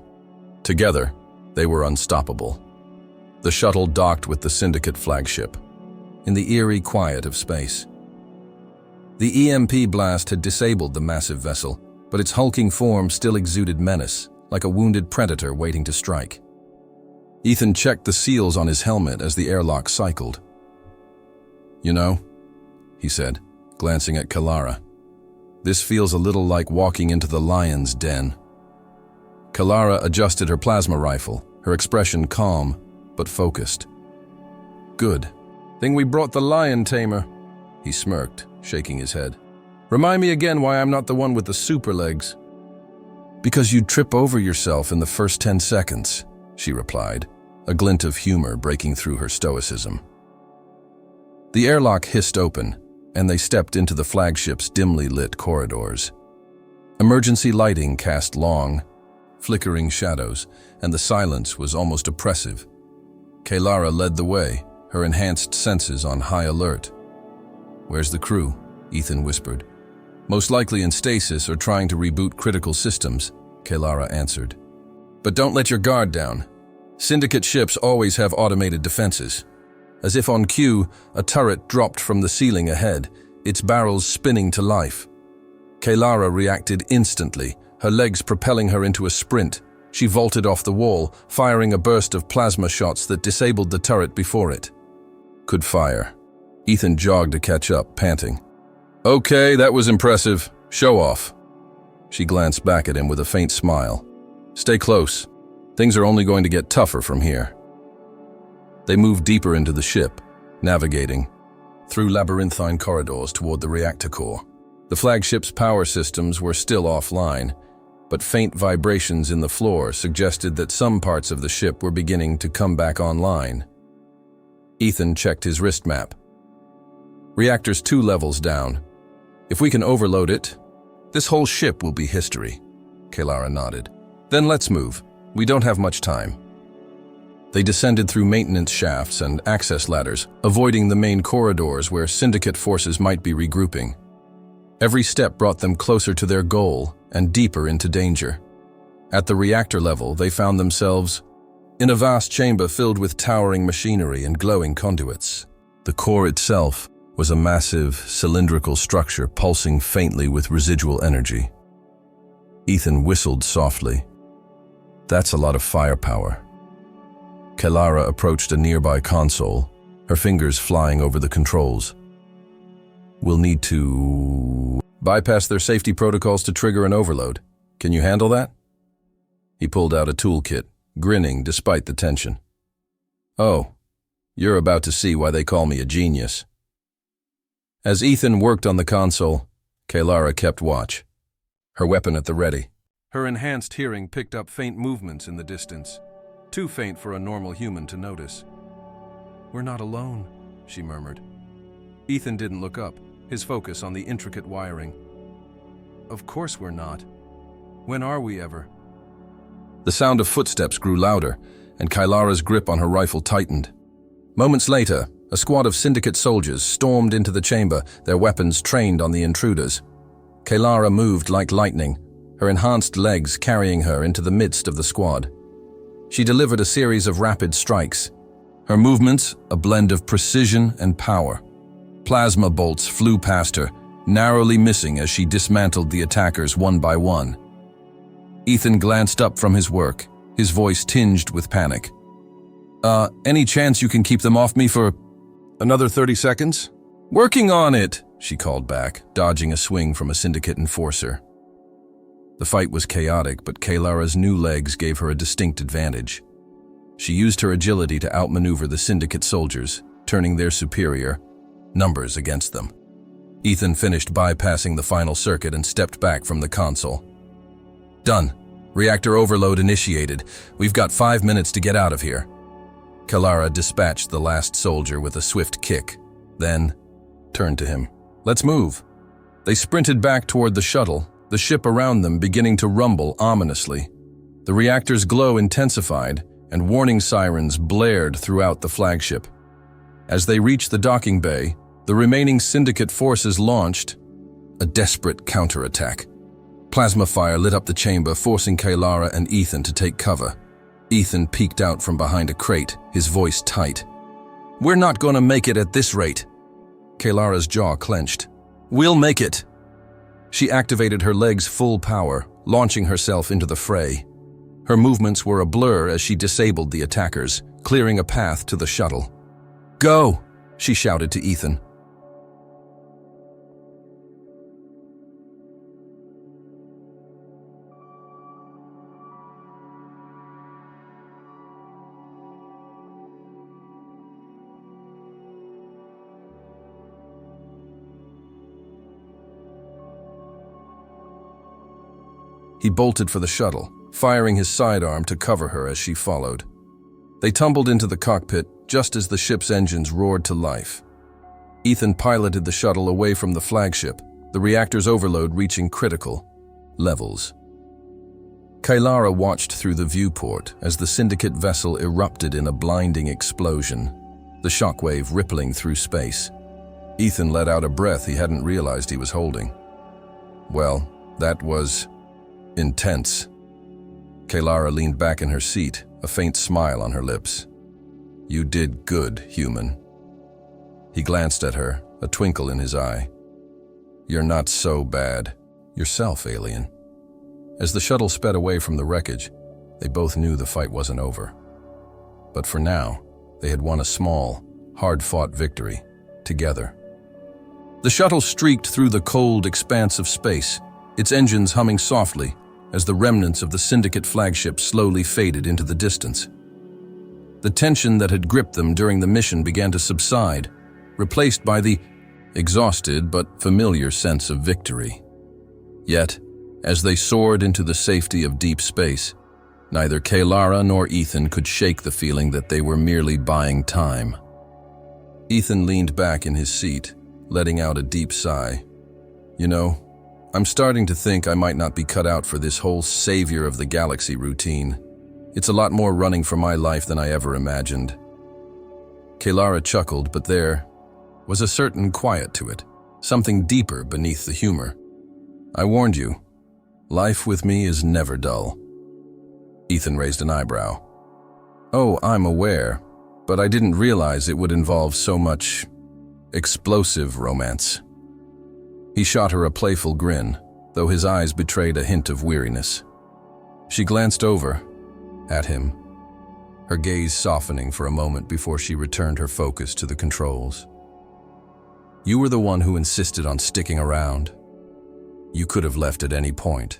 Together, they were unstoppable. The shuttle docked with the Syndicate flagship, in the eerie quiet of space. The EMP blast had disabled the massive vessel, but its hulking form still exuded menace, like a wounded predator waiting to strike. Ethan checked the seals on his helmet as the airlock cycled. You know, he said, glancing at Kaylara, this feels a little like walking into the lion's den. Kaylara adjusted her plasma rifle, her expression calm but focused. Good. Thing we brought the lion tamer, he smirked, shaking his head. Remind me again why I'm not the one with the super legs. Because you'd trip over yourself in the first 10 seconds, she replied, a glint of humor breaking through her stoicism. The airlock hissed open, and they stepped into the flagship's dimly lit corridors. Emergency lighting cast long, flickering shadows, and the silence was almost oppressive. Kaylara led the way, her enhanced senses on high alert. Where's the crew? Ethan whispered. Most likely in stasis or trying to reboot critical systems, Kaylara answered. But don't let your guard down. Syndicate ships always have automated defenses. As if on cue, a turret dropped from the ceiling ahead, its barrels spinning to life. Kaylara reacted instantly, her legs propelling her into a sprint. She vaulted off the wall, firing a burst of plasma shots that disabled the turret before it. Could fire. Ethan jogged to catch up, panting. Okay, that was impressive. Show off. She glanced back at him with a faint smile. Stay close. Things are only going to get tougher from here. They moved deeper into the ship, navigating through labyrinthine corridors toward the reactor core. The flagship's power systems were still offline, but faint vibrations in the floor suggested that some parts of the ship were beginning to come back online. Ethan checked his wrist map. Reactor's 2 levels down. If we can overload it, this whole ship will be history. Kaylara nodded. Then let's move. We don't have much time. They descended through maintenance shafts and access ladders, avoiding the main corridors where Syndicate forces might be regrouping. Every step brought them closer to their goal and deeper into danger. At the reactor level, they found themselves in a vast chamber filled with towering machinery and glowing conduits. The core itself was a massive, cylindrical structure pulsing faintly with residual energy. Ethan whistled softly. That's a lot of firepower. Kaylara approached a nearby console, her fingers flying over the controls. We'll need to bypass their safety protocols to trigger an overload. Can you handle that? He pulled out a toolkit, grinning despite the tension. Oh, you're about to see why they call me a genius. As Ethan worked on the console, Kaylara kept watch, her weapon at the ready, Her enhanced hearing picked up faint movements in the distance, too faint for a normal human to notice. "We're not alone," she murmured. Ethan didn't look up, his focus on the intricate wiring. "Of course we're not. When are we ever?" The sound of footsteps grew louder, and Kylara's grip on her rifle tightened. Moments later, a squad of Syndicate soldiers stormed into the chamber, their weapons trained on the intruders. Kylara moved like lightning, her enhanced legs carrying her into the midst of the squad. She delivered a series of rapid strikes, her movements a blend of precision and power. Plasma bolts flew past her, narrowly missing as she dismantled the attackers one by one. Ethan glanced up from his work, his voice tinged with panic. Any chance you can keep them off me for another 30 seconds? Working on it, she called back, dodging a swing from a Syndicate enforcer. The fight was chaotic, but Kylara's new legs gave her a distinct advantage. She used her agility to outmaneuver the Syndicate soldiers, turning their superior numbers against them. Ethan finished bypassing the final circuit and stepped back from the console. "Done. Reactor overload initiated. We've got 5 minutes to get out of here." Kylara dispatched the last soldier with a swift kick, then turned to him. "Let's move." They sprinted back toward the shuttle, the ship around them beginning to rumble ominously. The reactor's glow intensified, and warning sirens blared throughout the flagship. As they reached the docking bay, the remaining Syndicate forces launched a desperate counterattack. Plasma fire lit up the chamber, forcing Kylara and Ethan to take cover. Ethan peeked out from behind a crate, his voice tight. "We're not gonna make it at this rate." Kylara's jaw clenched. "We'll make it." She activated her legs full power, launching herself into the fray. Her movements were a blur as she disabled the attackers, clearing a path to the shuttle. "Go!" she shouted to Ethan. He bolted for the shuttle, firing his sidearm to cover her as she followed. They tumbled into the cockpit just as the ship's engines roared to life. Ethan piloted the shuttle away from the flagship, the reactor's overload reaching critical levels. Kylara watched through the viewport as the Syndicate vessel erupted in a blinding explosion, the shockwave rippling through space. Ethan let out a breath he hadn't realized he was holding. Well, that was intense. Kylara leaned back in her seat, a faint smile on her lips. "You did good, human." He glanced at her, a twinkle in his eye. "You're not so bad yourself, alien." As the shuttle sped away from the wreckage, they both knew the fight wasn't over. But for now, they had won a small, hard-fought victory, together. The shuttle streaked through the cold expanse of space, its engines humming softly, as the remnants of the Syndicate flagship slowly faded into the distance. The tension that had gripped them during the mission began to subside, replaced by the exhausted but familiar sense of victory. Yet, as they soared into the safety of deep space, neither Kylara nor Ethan could shake the feeling that they were merely buying time. Ethan leaned back in his seat, letting out a deep sigh. "You know, I'm starting to think I might not be cut out for this whole savior of the galaxy routine. It's a lot more running for my life than I ever imagined." Kylara chuckled, but there was a certain quiet to it, something deeper beneath the humor. "I warned you. Life with me is never dull." Ethan raised an eyebrow. "Oh, I'm aware, but I didn't realize it would involve so much explosive romance." He shot her a playful grin, though his eyes betrayed a hint of weariness. She glanced over at him, her gaze softening for a moment before she returned her focus to the controls. "You were the one who insisted on sticking around. You could have left at any point."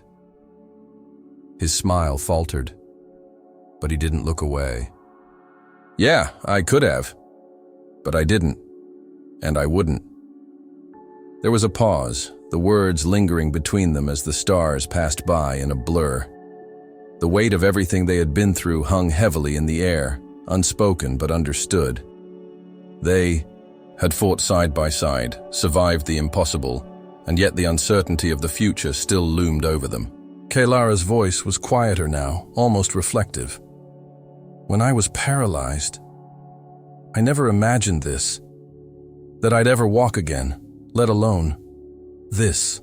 His smile faltered, but he didn't look away. "Yeah, I could have, but I didn't, and I wouldn't." There was a pause, the words lingering between them as the stars passed by in a blur. The weight of everything they had been through hung heavily in the air, unspoken but understood. They had fought side by side, survived the impossible, and yet the uncertainty of the future still loomed over them. Kaylara's voice was quieter now, almost reflective. When I was paralyzed, I never imagined this, that I'd ever walk again, let alone this.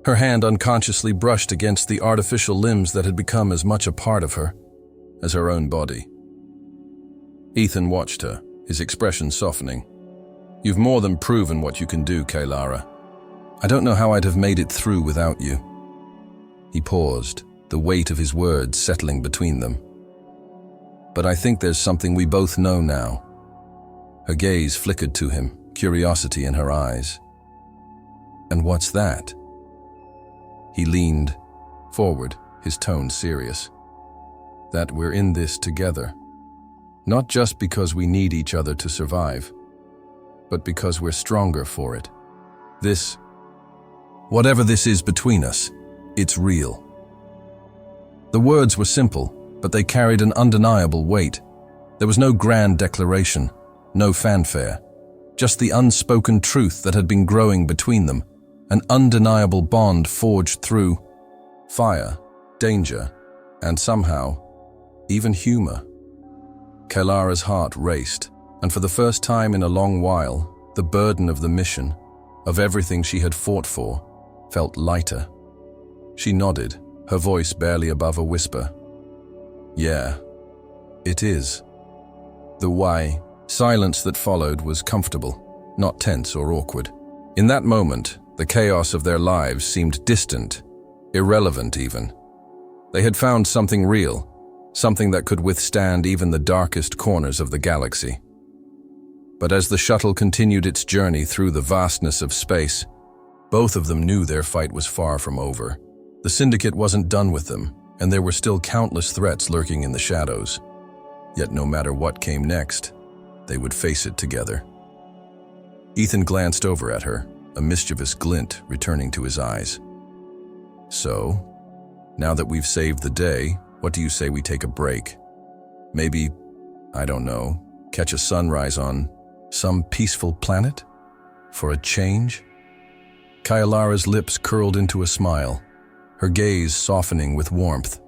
Her hand unconsciously brushed against the artificial limbs that had become as much a part of her as her own body. Ethan watched her, his expression softening. You've more than proven what you can do, Kaylara. I don't know how I'd have made it through without you. He paused, the weight of his words settling between them. But I think there's something we both know now. Her gaze flickered to him, curiosity in her eyes. And what's that? He leaned forward, his tone serious. That we're in this together. Not just because we need each other to survive, but because we're stronger for it. This, whatever this is between us, it's real. The words were simple, but they carried an undeniable weight. There was no grand declaration, no fanfare, just the unspoken truth that had been growing between them, an undeniable bond forged through fire, danger, and somehow, even humor. Kaylara's heart raced, and for the first time in a long while, the burden of the mission, of everything she had fought for, felt lighter. She nodded, her voice barely above a whisper. Yeah, it is. The why, silence that followed was comfortable, not tense or awkward. In that moment, the chaos of their lives seemed distant, irrelevant even. They had found something real, something that could withstand even the darkest corners of the galaxy. But as the shuttle continued its journey through the vastness of space, both of them knew their fight was far from over. The Syndicate wasn't done with them, and there were still countless threats lurking in the shadows. Yet no matter what came next, they would face it together. Ethan glanced over at her, a mischievous glint returning to his eyes. So, now that we've saved the day, what do you say we take a break? Maybe, I don't know, catch a sunrise on some peaceful planet? For a change? Kaylara's lips curled into a smile, her gaze softening with warmth.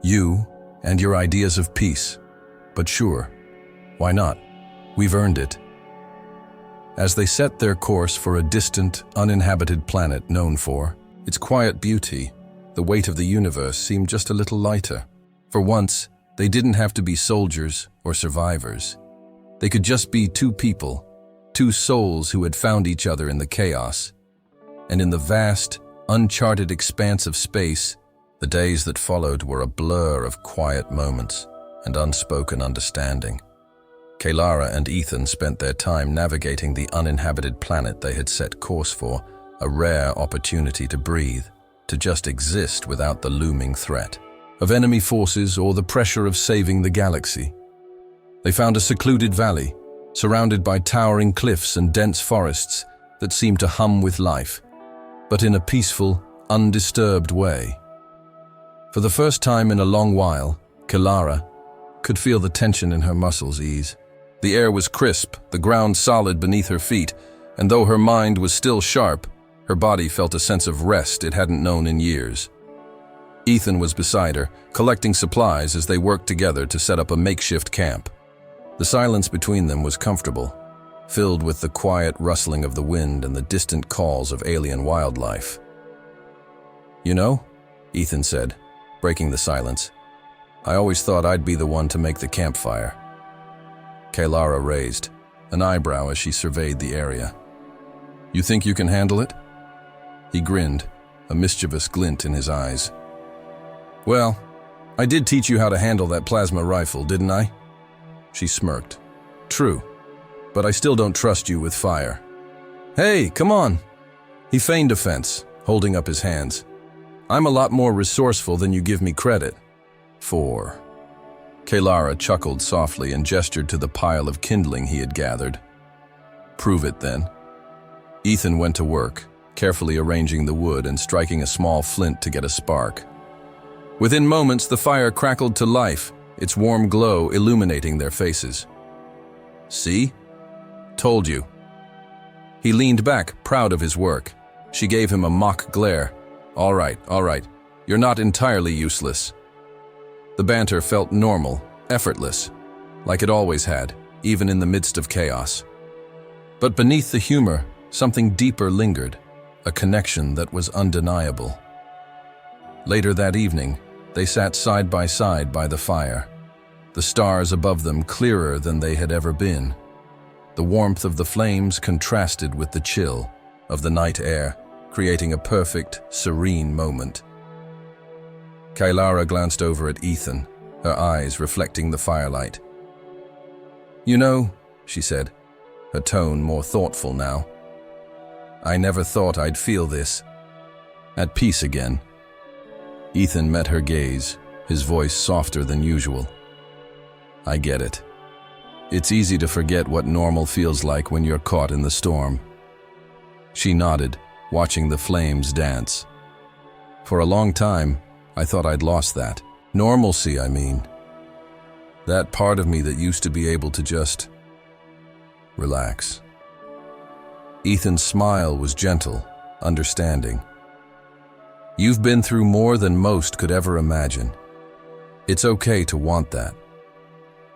You and your ideas of peace. But sure, why not? We've earned it. As they set their course for a distant, uninhabited planet known for its quiet beauty, the weight of the universe seemed just a little lighter. For once, they didn't have to be soldiers or survivors. They could just be two people, two souls who had found each other in the chaos. And in the vast, uncharted expanse of space, the days that followed were a blur of quiet moments and unspoken understanding. Kaylara and Ethan spent their time navigating the uninhabited planet they had set course for, a rare opportunity to breathe, to just exist without the looming threat of enemy forces or the pressure of saving the galaxy. They found a secluded valley, surrounded by towering cliffs and dense forests that seemed to hum with life, but in a peaceful, undisturbed way. For the first time in a long while, Kaylara could feel the tension in her muscles ease. The air was crisp, the ground solid beneath her feet, and though her mind was still sharp, her body felt a sense of rest it hadn't known in years. Ethan was beside her, collecting supplies as they worked together to set up a makeshift camp. The silence between them was comfortable, filled with the quiet rustling of the wind and the distant calls of alien wildlife. You know, Ethan said, breaking the silence, I always thought I'd be the one to make the campfire. Kaylara raised an eyebrow as she surveyed the area. You think you can handle it? He grinned, a mischievous glint in his eyes. Well, I did teach you how to handle that plasma rifle, didn't I? She smirked. True, but I still don't trust you with fire. Hey, come on! He feigned offense, holding up his hands. I'm a lot more resourceful than you give me credit for. Kaylara chuckled softly and gestured to the pile of kindling he had gathered. Prove it then. Ethan went to work, carefully arranging the wood and striking a small flint to get a spark. Within moments, the fire crackled to life, its warm glow illuminating their faces. "See? Told you." He leaned back, proud of his work. She gave him a mock glare. All right. You're not entirely useless." The banter felt normal, effortless, like it always had, even in the midst of chaos. But beneath the humor, something deeper lingered, a connection that was undeniable. Later that evening, they sat side by the fire, the stars above them clearer than they had ever been. The warmth of the flames contrasted with the chill of the night air, creating a perfect, serene moment. Kailara glanced over at Ethan, her eyes reflecting the firelight. "You know," she said, her tone more thoughtful now, "I never thought I'd feel this. At peace again." Ethan met her gaze, his voice softer than usual. "I get it. It's easy to forget what normal feels like when you're caught in the storm." She nodded, watching the flames dance. "For a long time, I thought I'd lost that. Normalcy, I mean. That part of me that used to be able to just relax." Ethan's smile was gentle, understanding. "You've been through more than most could ever imagine. It's okay to want that.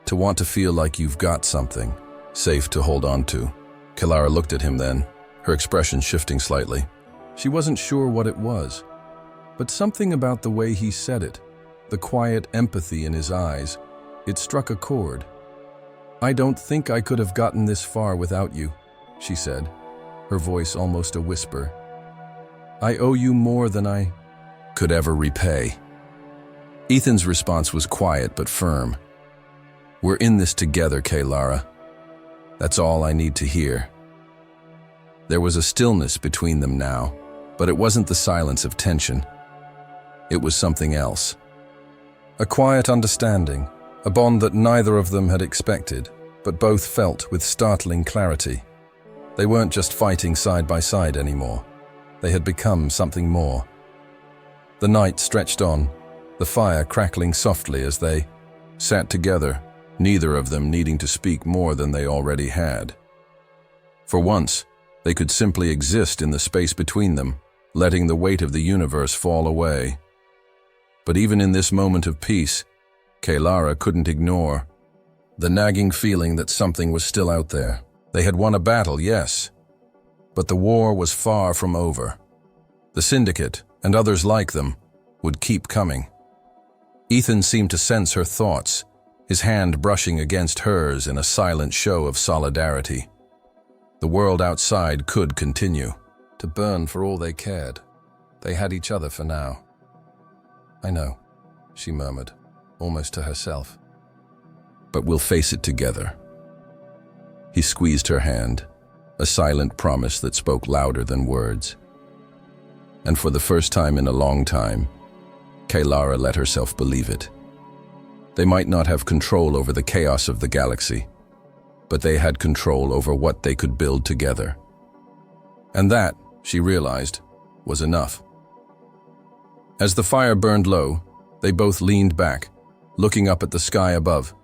To want to feel like you've got something safe to hold on to." Kailara looked at him then, her expression shifting slightly. She wasn't sure what it was, but something about the way he said it, the quiet empathy in his eyes, it struck a chord. "I don't think I could have gotten this far without you," she said, her voice almost a whisper. "I owe you more than I could ever repay." Ethan's response was quiet but firm. "We're in this together, Kailara. That's all I need to hear." There was a stillness between them now, but it wasn't the silence of tension. It was something else. A quiet understanding, a bond that neither of them had expected, but both felt with startling clarity. They weren't just fighting side by side anymore. They had become something more. The night stretched on, the fire crackling softly as they sat together, neither of them needing to speak more than they already had. For once, they could simply exist in the space between them, letting the weight of the universe fall away. But even in this moment of peace, Kailara couldn't ignore the nagging feeling that something was still out there. They had won a battle, yes, but the war was far from over. The Syndicate, and others like them, would keep coming. Ethan seemed to sense her thoughts, his hand brushing against hers in a silent show of solidarity. The world outside could continue to burn for all they cared. They had each other for now. "I know," she murmured, almost to herself. "But we'll face it together." He squeezed her hand, a silent promise that spoke louder than words. And for the first time in a long time, Kailara let herself believe it. They might not have control over the chaos of the galaxy, but they had control over what they could build together. And that, she realized, was enough. As the fire burned low, they both leaned back, looking up at the sky above.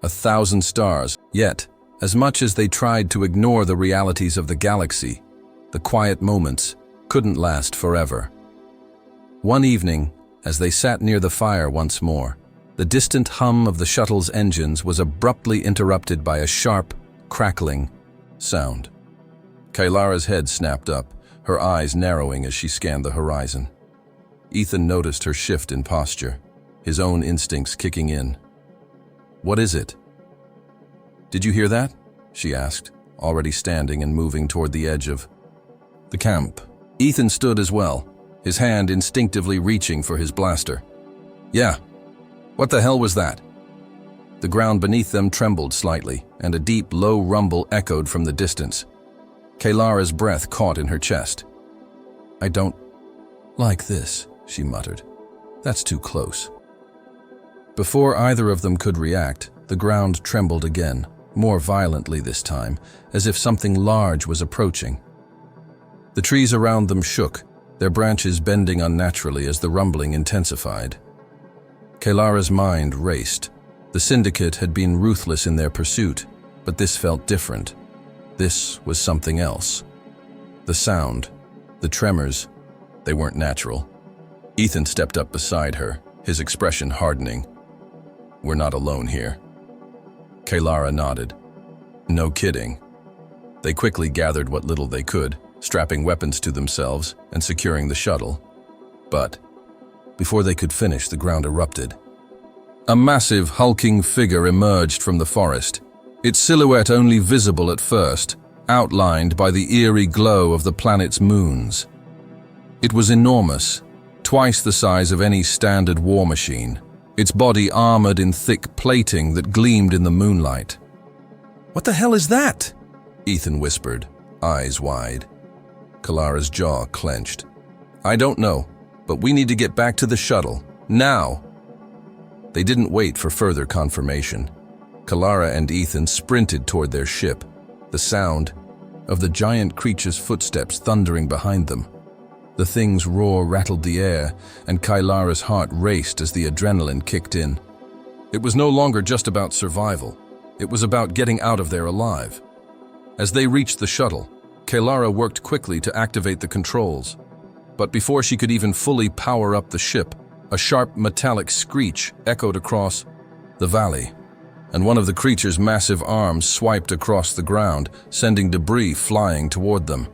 1,000 stars, yet, as much as they tried to ignore the realities of the galaxy, the quiet moments couldn't last forever. One evening, as they sat near the fire once more, the distant hum of the shuttle's engines was abruptly interrupted by a sharp, crackling sound. Kailara's head snapped up, her eyes narrowing as she scanned the horizon. Ethan noticed her shift in posture, his own instincts kicking in. "What is it?" "Did you hear that?" she asked, already standing and moving toward the edge of the camp. Ethan stood as well, his hand instinctively reaching for his blaster. "Yeah. What the hell was that?" The ground beneath them trembled slightly, and a deep, low rumble echoed from the distance. Kailara's breath caught in her chest. "I don't like this," she muttered. "That's too close." Before either of them could react, the ground trembled again, more violently this time, as if something large was approaching. The trees around them shook, their branches bending unnaturally as the rumbling intensified. Kailara's mind raced. The Syndicate had been ruthless in their pursuit, but this felt different. This was something else. The sound, the tremors, they weren't natural. Ethan stepped up beside her, his expression hardening. "We're not alone here." Kailara nodded. "No kidding." They quickly gathered what little they could, strapping weapons to themselves and securing the shuttle. But before they could finish, the ground erupted. A massive, hulking figure emerged from the forest, its silhouette only visible at first, outlined by the eerie glow of the planet's moons. It was enormous, twice the size of any standard war machine, its body armored in thick plating that gleamed in the moonlight. "What the hell is that?" Ethan whispered, eyes wide. Kailara's jaw clenched. "I don't know, but we need to get back to the shuttle, now." They didn't wait for further confirmation. Kailara and Ethan sprinted toward their ship, the sound of the giant creature's footsteps thundering behind them. The thing's roar rattled the air, and Kailara's heart raced as the adrenaline kicked in. It was no longer just about survival. It was about getting out of there alive. As they reached the shuttle, Kailara worked quickly to activate the controls. But before she could even fully power up the ship, a sharp metallic screech echoed across the valley, and one of the creature's massive arms swiped across the ground, sending debris flying toward them.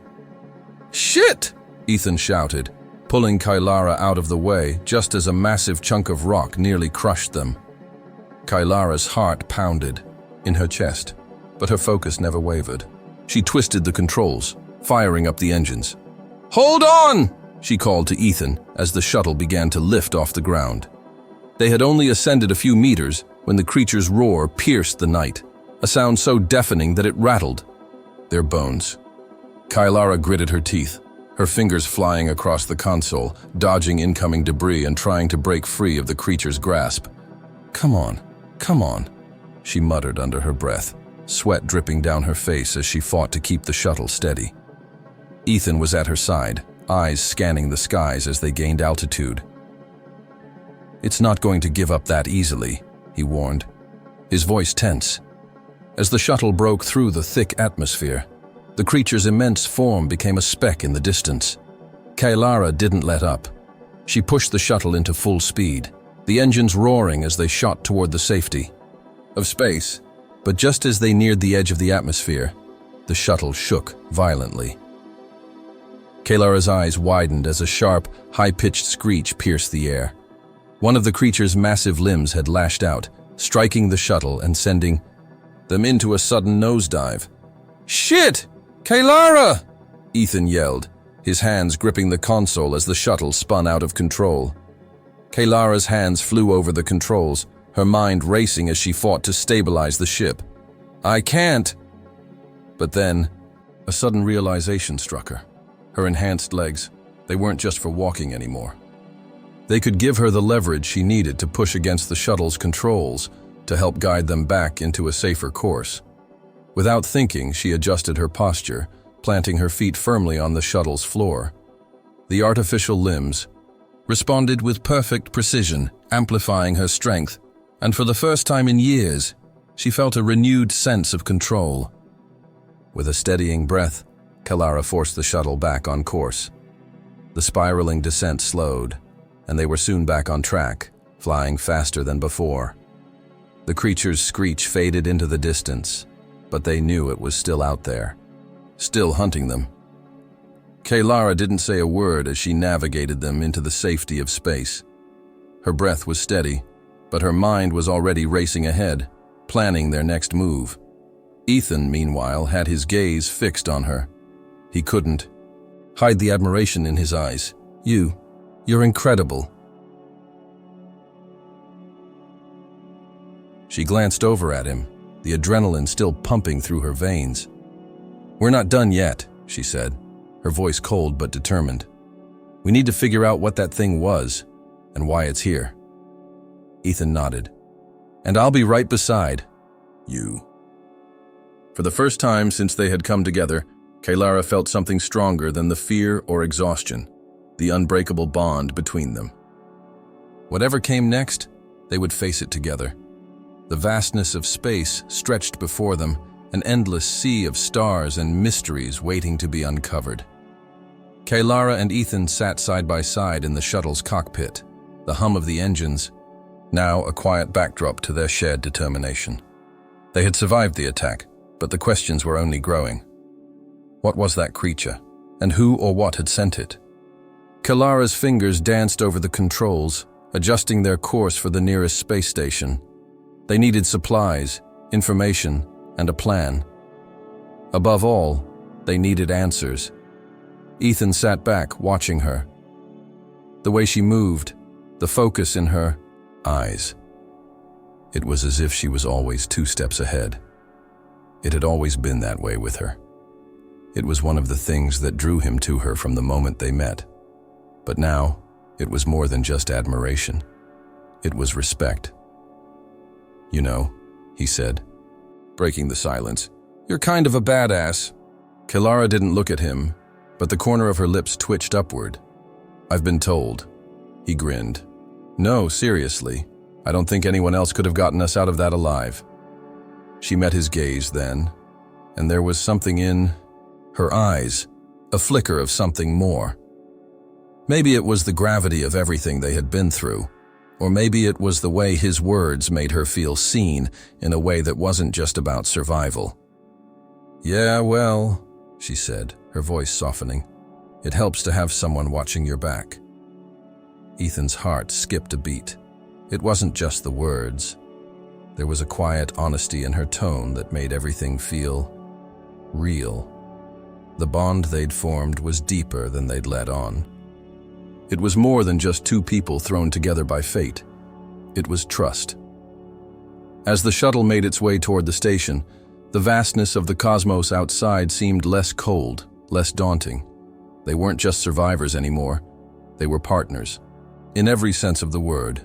"Shit!" Ethan shouted, pulling Kailara out of the way just as a massive chunk of rock nearly crushed them. Kailara's heart pounded in her chest, but her focus never wavered. She twisted the controls, firing up the engines. "Hold on!" she called to Ethan as the shuttle began to lift off the ground. They had only ascended a few meters when the creature's roar pierced the night, a sound so deafening that it rattled their bones. Kailara gritted her teeth, her fingers flying across the console, dodging incoming debris and trying to break free of the creature's grasp. Come on," she muttered under her breath, sweat dripping down her face as she fought to keep the shuttle steady. Ethan was at her side, eyes scanning the skies as they gained altitude. "It's not going to give up that easily," he warned, his voice tense. As the shuttle broke through the thick atmosphere, the creature's immense form became a speck in the distance. Kailara didn't let up. She pushed the shuttle into full speed, the engines roaring as they shot toward the safety of space. But just as they neared the edge of the atmosphere, the shuttle shook violently. Kailara's eyes widened as a sharp, high-pitched screech pierced the air. One of the creature's massive limbs had lashed out, striking the shuttle and sending them into a sudden nosedive. "Shit! Kailara!" Ethan yelled, his hands gripping the console as the shuttle spun out of control. Kailara's hands flew over the controls, her mind racing as she fought to stabilize the ship. "I can't." But then, a sudden realization struck her. Her enhanced legs, they weren't just for walking anymore. They could give her the leverage she needed to push against the shuttle's controls to help guide them back into a safer course. Without thinking, she adjusted her posture, planting her feet firmly on the shuttle's floor. The artificial limbs responded with perfect precision, amplifying her strength, and for the first time in years, she felt a renewed sense of control. With a steadying breath, Kailara forced the shuttle back on course. The spiraling descent slowed, and they were soon back on track, flying faster than before. The creature's screech faded into the distance, but they knew it was still out there, still hunting them. Kailara didn't say a word as she navigated them into the safety of space. Her breath was steady, but her mind was already racing ahead, planning their next move. Ethan, meanwhile, had his gaze fixed on her. He couldn't hide the admiration in his eyes. You're incredible." She glanced over at him, the adrenaline still pumping through her veins. "We're not done yet," she said, her voice cold but determined. "We need to figure out what that thing was and why it's here." Ethan nodded. "And I'll be right beside you." For the first time since they had come together, Kaylara felt something stronger than the fear or exhaustion, the unbreakable bond between them. Whatever came next, they would face it together. The vastness of space stretched before them, an endless sea of stars and mysteries waiting to be uncovered. Kaylara and Ethan sat side by side in the shuttle's cockpit, the hum of the engines, now a quiet backdrop to their shared determination. They had survived the attack, but the questions were only growing. What was that creature, and who or what had sent it? Kaylara's fingers danced over the controls, adjusting their course for the nearest space station. They needed supplies, information, and a plan. Above all, they needed answers. Ethan sat back, watching her. The way she moved, the focus in her eyes. It was as if she was always 2 steps ahead. It had always been that way with her. It was one of the things that drew him to her from the moment they met. But now, it was more than just admiration. It was respect. "You know," he said, breaking the silence, "you're kind of a badass." Kaylara didn't look at him, but the corner of her lips twitched upward. "I've been told." He grinned. "No, seriously, I don't think anyone else could have gotten us out of that alive." She met his gaze then, and there was something in her eyes, a flicker of something more. Maybe it was the gravity of everything they had been through, or maybe it was the way his words made her feel seen in a way that wasn't just about survival. "Yeah, well," she said, her voice softening, "it helps to have someone watching your back." Ethan's heart skipped a beat. It wasn't just the words. There was a quiet honesty in her tone that made everything feel real. The bond they'd formed was deeper than they'd let on. It was more than just 2 people thrown together by fate. It was trust. As the shuttle made its way toward the station, the vastness of the cosmos outside seemed less cold, less daunting. They weren't just survivors anymore. They were partners, in every sense of the word.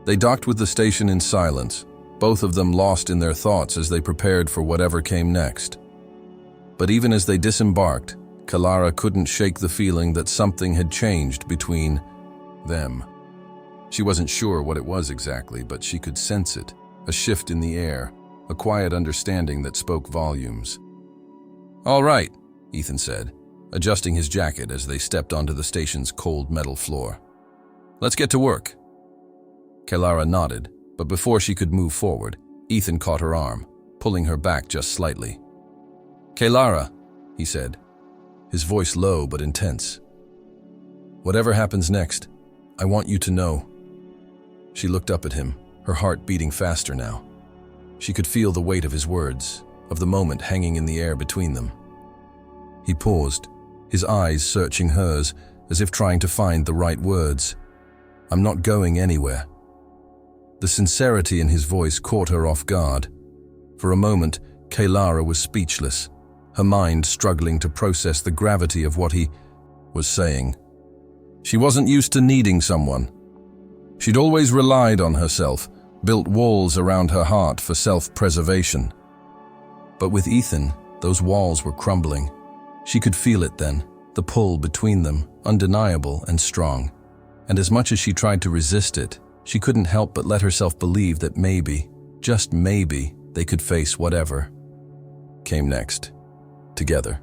They docked with the station in silence, both of them lost in their thoughts as they prepared for whatever came next. But even as they disembarked, Kaylara couldn't shake the feeling that something had changed between them. She wasn't sure what it was exactly, but she could sense it, a shift in the air, a quiet understanding that spoke volumes. "All right," Ethan said, adjusting his jacket as they stepped onto the station's cold metal floor. "Let's get to work." Kaylara nodded, but before she could move forward, Ethan caught her arm, pulling her back just slightly. "Kaylara," he said, his voice low but intense. "Whatever happens next, I want you to know." She looked up at him, her heart beating faster now. She could feel the weight of his words, of the moment hanging in the air between them. He paused, his eyes searching hers, as if trying to find the right words. "I'm not going anywhere." The sincerity in his voice caught her off guard. For a moment, Kaylara was speechless, her mind struggling to process the gravity of what he was saying. She wasn't used to needing someone. She'd always relied on herself, built walls around her heart for self-preservation. But with Ethan, those walls were crumbling. She could feel it then, the pull between them, undeniable and strong. And as much as she tried to resist it, she couldn't help but let herself believe that maybe, just maybe, they could face whatever came next, together.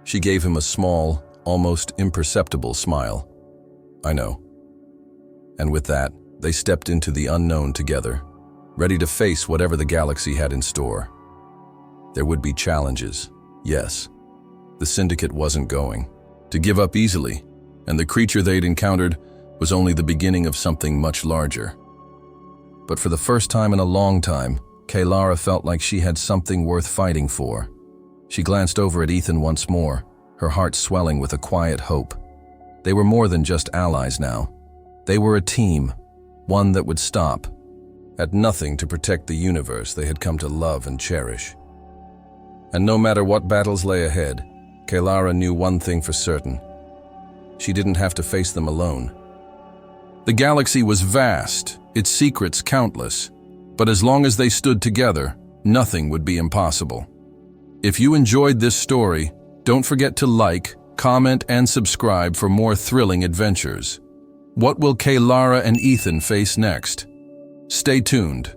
She gave him a small, almost imperceptible smile. "I know." And with that, they stepped into the unknown together, ready to face whatever the galaxy had in store. There would be challenges, yes. The Syndicate wasn't going to give up easily, and the creature they'd encountered was only the beginning of something much larger. But for the first time in a long time, Kaylara felt like she had something worth fighting for. She glanced over at Ethan once more, her heart swelling with a quiet hope. They were more than just allies now. They were a team, one that would stop at nothing to protect the universe they had come to love and cherish. And no matter what battles lay ahead, Kaylara knew one thing for certain. She didn't have to face them alone. The galaxy was vast, its secrets countless, but as long as they stood together, nothing would be impossible. If you enjoyed this story, don't forget to like, comment, and subscribe for more thrilling adventures. What will Kay, Lara, and Ethan face next? Stay tuned.